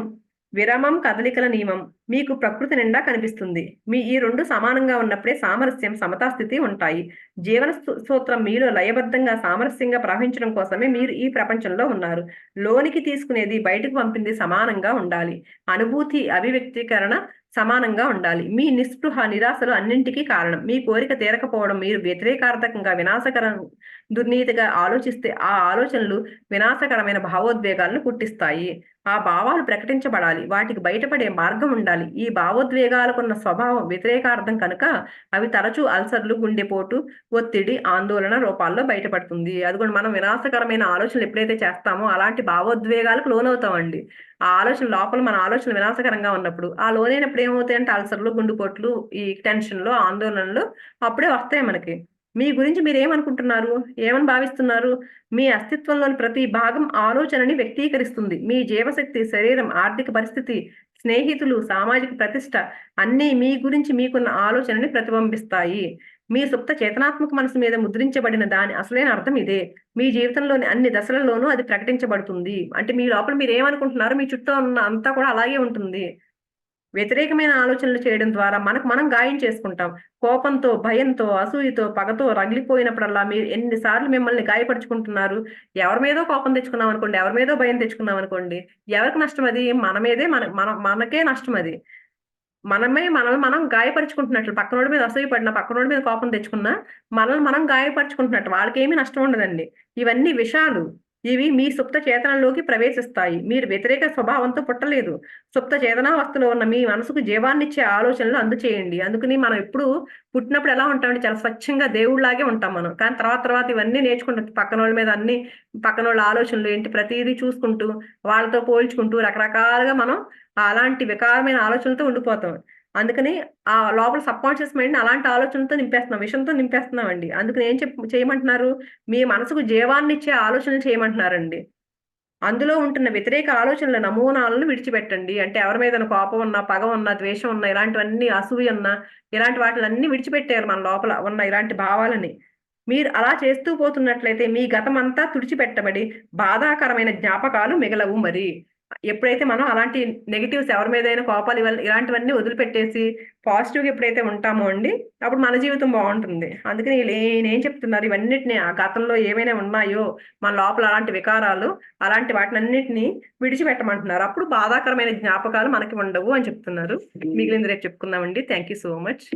విరామం, కదలికల నియమం మీకు ప్రకృతి నిండా కనిపిస్తుంది. ఈ 2 సమానంగా ఉన్నప్పుడే సామరస్యం, సమతా స్థితి ఉంటాయి. జీవన సూత్రం మీలో లయబద్ధంగా, సామరస్యంగా ప్రవహించడం కోసమే మీరు ఈ ప్రపంచంలో ఉన్నారు. లోనికి తీసుకునేది, బయటకు పంపింది సమానంగా ఉండాలి. అనుభూతి, అభివ్యక్తీకరణ సమానంగా ఉండాలి. మీ నిస్పృహ, నిరాశలు అన్నింటికీ కారణం. మీ కోరిక తీరకపోవడం, మీరు వ్యతిరేకార్థకంగా, వినాశకరం దుర్నీతిగా ఆలోచిస్తే ఆ ఆలోచనలు వినాశకరమైన భావోద్వేగాలను పుట్టిస్తాయి. ఆ భావాలు ప్రకటించబడాలి. వాటికి బయటపడే మార్గం ఉండాలి. ఈ భావోద్వేగాలకున్న స్వభావం వ్యతిరేకార్థం కనుక అవి తరచూ అల్సర్లు, గుండెపోటు, ఒత్తిడి, ఆందోళన రూపాల్లో బయటపడుతుంది. అదిగోండి మనం వినాశకరమైన ఆలోచనలు ఎప్పుడైతే చేస్తామో అలాంటి భావోద్వేగాలకు లోనవుతామండి. ఆ ఆలోచన లోపల మన ఆలోచన వినాశకరంగా ఉన్నప్పుడు, ఆ లోనైనప్పుడు ఏమవుతాయంటే అల్సర్లు, గుండెపోట్లు, ఈ టెన్షన్‌లు, ఆందోళనలు అప్పుడే వస్తాయి మనకి. మీ గురించి మీరేమనుకుంటున్నారు? ఏమని భావిస్తున్నారు? మీ అస్తిత్వంలోని ప్రతి భాగం ఆలోచనని వ్యక్తీకరిస్తుంది. మీ జీవశక్తి, శరీరం, ఆర్థిక పరిస్థితి, స్నేహితులు, సామాజిక ప్రతిష్ట అన్నీ మీ గురించి మీకున్న ఆలోచనని ప్రతిబింబిస్తాయి. మీ సుప్త చేతనాత్మక మనసు మీద ముద్రించబడిన దాని అసలైన అర్థం ఇదే. మీ జీవితంలోని అన్ని దశలలోనూ అది ప్రకటించబడుతుంది. అంటే మీ లోపల మీరేమనుకుంటున్నారో మీ చుట్టూ ఉన్న అంతా కూడా అలాగే ఉంటుంది. వ్యతిరేకమైన ఆలోచనలు చేయడం ద్వారా మనకు మనం గాయం చేసుకుంటాం. కోపంతో, భయంతో, అసూయతో, పగతో రగిలిపోయినప్పుడల్లా మీరు ఎన్ని సార్లు మిమ్మల్ని గాయపరుచుకుంటున్నారు? ఎవరి మీదో కోపం తెచ్చుకున్నామనుకోండి, ఎవరి మీదో భయం తెచ్చుకున్నామనుకోండి, ఎవరికి నష్టం అది? మన మీదే మనకే నష్టం అది. మనల్ని మనం గాయపరుచుకుంటున్నట్లు. పక్కనోడి మీద అసూయ పడినా, పక్కనోడి మీద కోపం తెచ్చుకున్నా, మనల్ని మనం గాయపరుచుకుంటున్నట్టు. వాళ్ళకేమి నష్టం ఉండదండి. ఇవన్నీ విషాలు. ఇవి మీ సుప్త చేతనలోకి ప్రవేశిస్తాయి. మీరు వ్యతిరేక స్వభావంతో పుట్టలేదు. సుప్త చేతనావస్థలో ఉన్న మీ మనసుకు జీవాన్నిచ్చే ఆలోచనలు అందచేయండి. అందుకని మనం ఎప్పుడు పుట్టినప్పుడు ఎలా ఉంటామంటే చాలా స్వచ్ఛంగా దేవుడిలాగే ఉంటాం మనం. కానీ తర్వాత తర్వాత ఇవన్నీ నేర్చుకుంటాం. పక్కనోళ్ళ మీద అన్ని పక్కనోళ్ళ ఆలోచనలు ఏంటి ప్రతీదీ చూసుకుంటూ, వాళ్ళతో పోల్చుకుంటూ రకరకాలుగా మనం అలాంటి వికారమైన ఆలోచనలతో ఉండిపోతాం. అందుకని ఆ లోపల సబ్‌కాన్షియస్ మైండ్‌ని అలాంటి ఆలోచనలతో నింపేస్తున్నాం. విషంతో నింపేస్తున్నామండి. అందుకని ఏం చేయమంటున్నారు? మీ మనసుకు జీవాన్నిచ్చే ఆలోచనలు చేయమంటున్నారండి. అందులో ఉంటున్న వ్యతిరేక ఆలోచనల నమూనాలను విడిచిపెట్టండి. అంటే ఎవరి మీదైనా కోపం ఉన్నా, పగ ఉన్నా, ద్వేషం ఉన్నా, ఇలాంటివన్నీ అసూయ ఉన్నా, ఇలాంటి వాటిలన్నీ విడిచిపెట్టేయాలి మన లోపల ఉన్న ఇలాంటి భావాలని. మీరు అలా చేస్తూ పోతున్నట్లయితే మీ గతమంతా తుడిచిపెట్టబడి బాధాకరమైన జ్ఞాపకాలు మిగలవు మరి. ఎప్పుడైతే మనం అలాంటి నెగెటివ్స్ ఎవరి మీదైనా కోపాలు ఇలాంటివన్నీ వదిలిపెట్టేసి పాజిటివ్‌గా ఎప్పుడైతే ఉంటామో అండి, అప్పుడు మన జీవితం బావుంటుంది. అందుకని ఈయనేం చెప్తున్నారు ఇవన్నిటిని ఆ గతంలో ఏమైనా ఉన్నాయో, మన లోపల అలాంటి వికారాలు, అలాంటి వాటినన్నిటిని విడిచిపెట్టమంటున్నారు. అప్పుడు బాధాకరమైన జ్ఞాపకాలు మనకి ఉండవు అని చెప్తున్నారు. మిగిలింది రేపు చెప్పుకుందామండి. Thank you so much.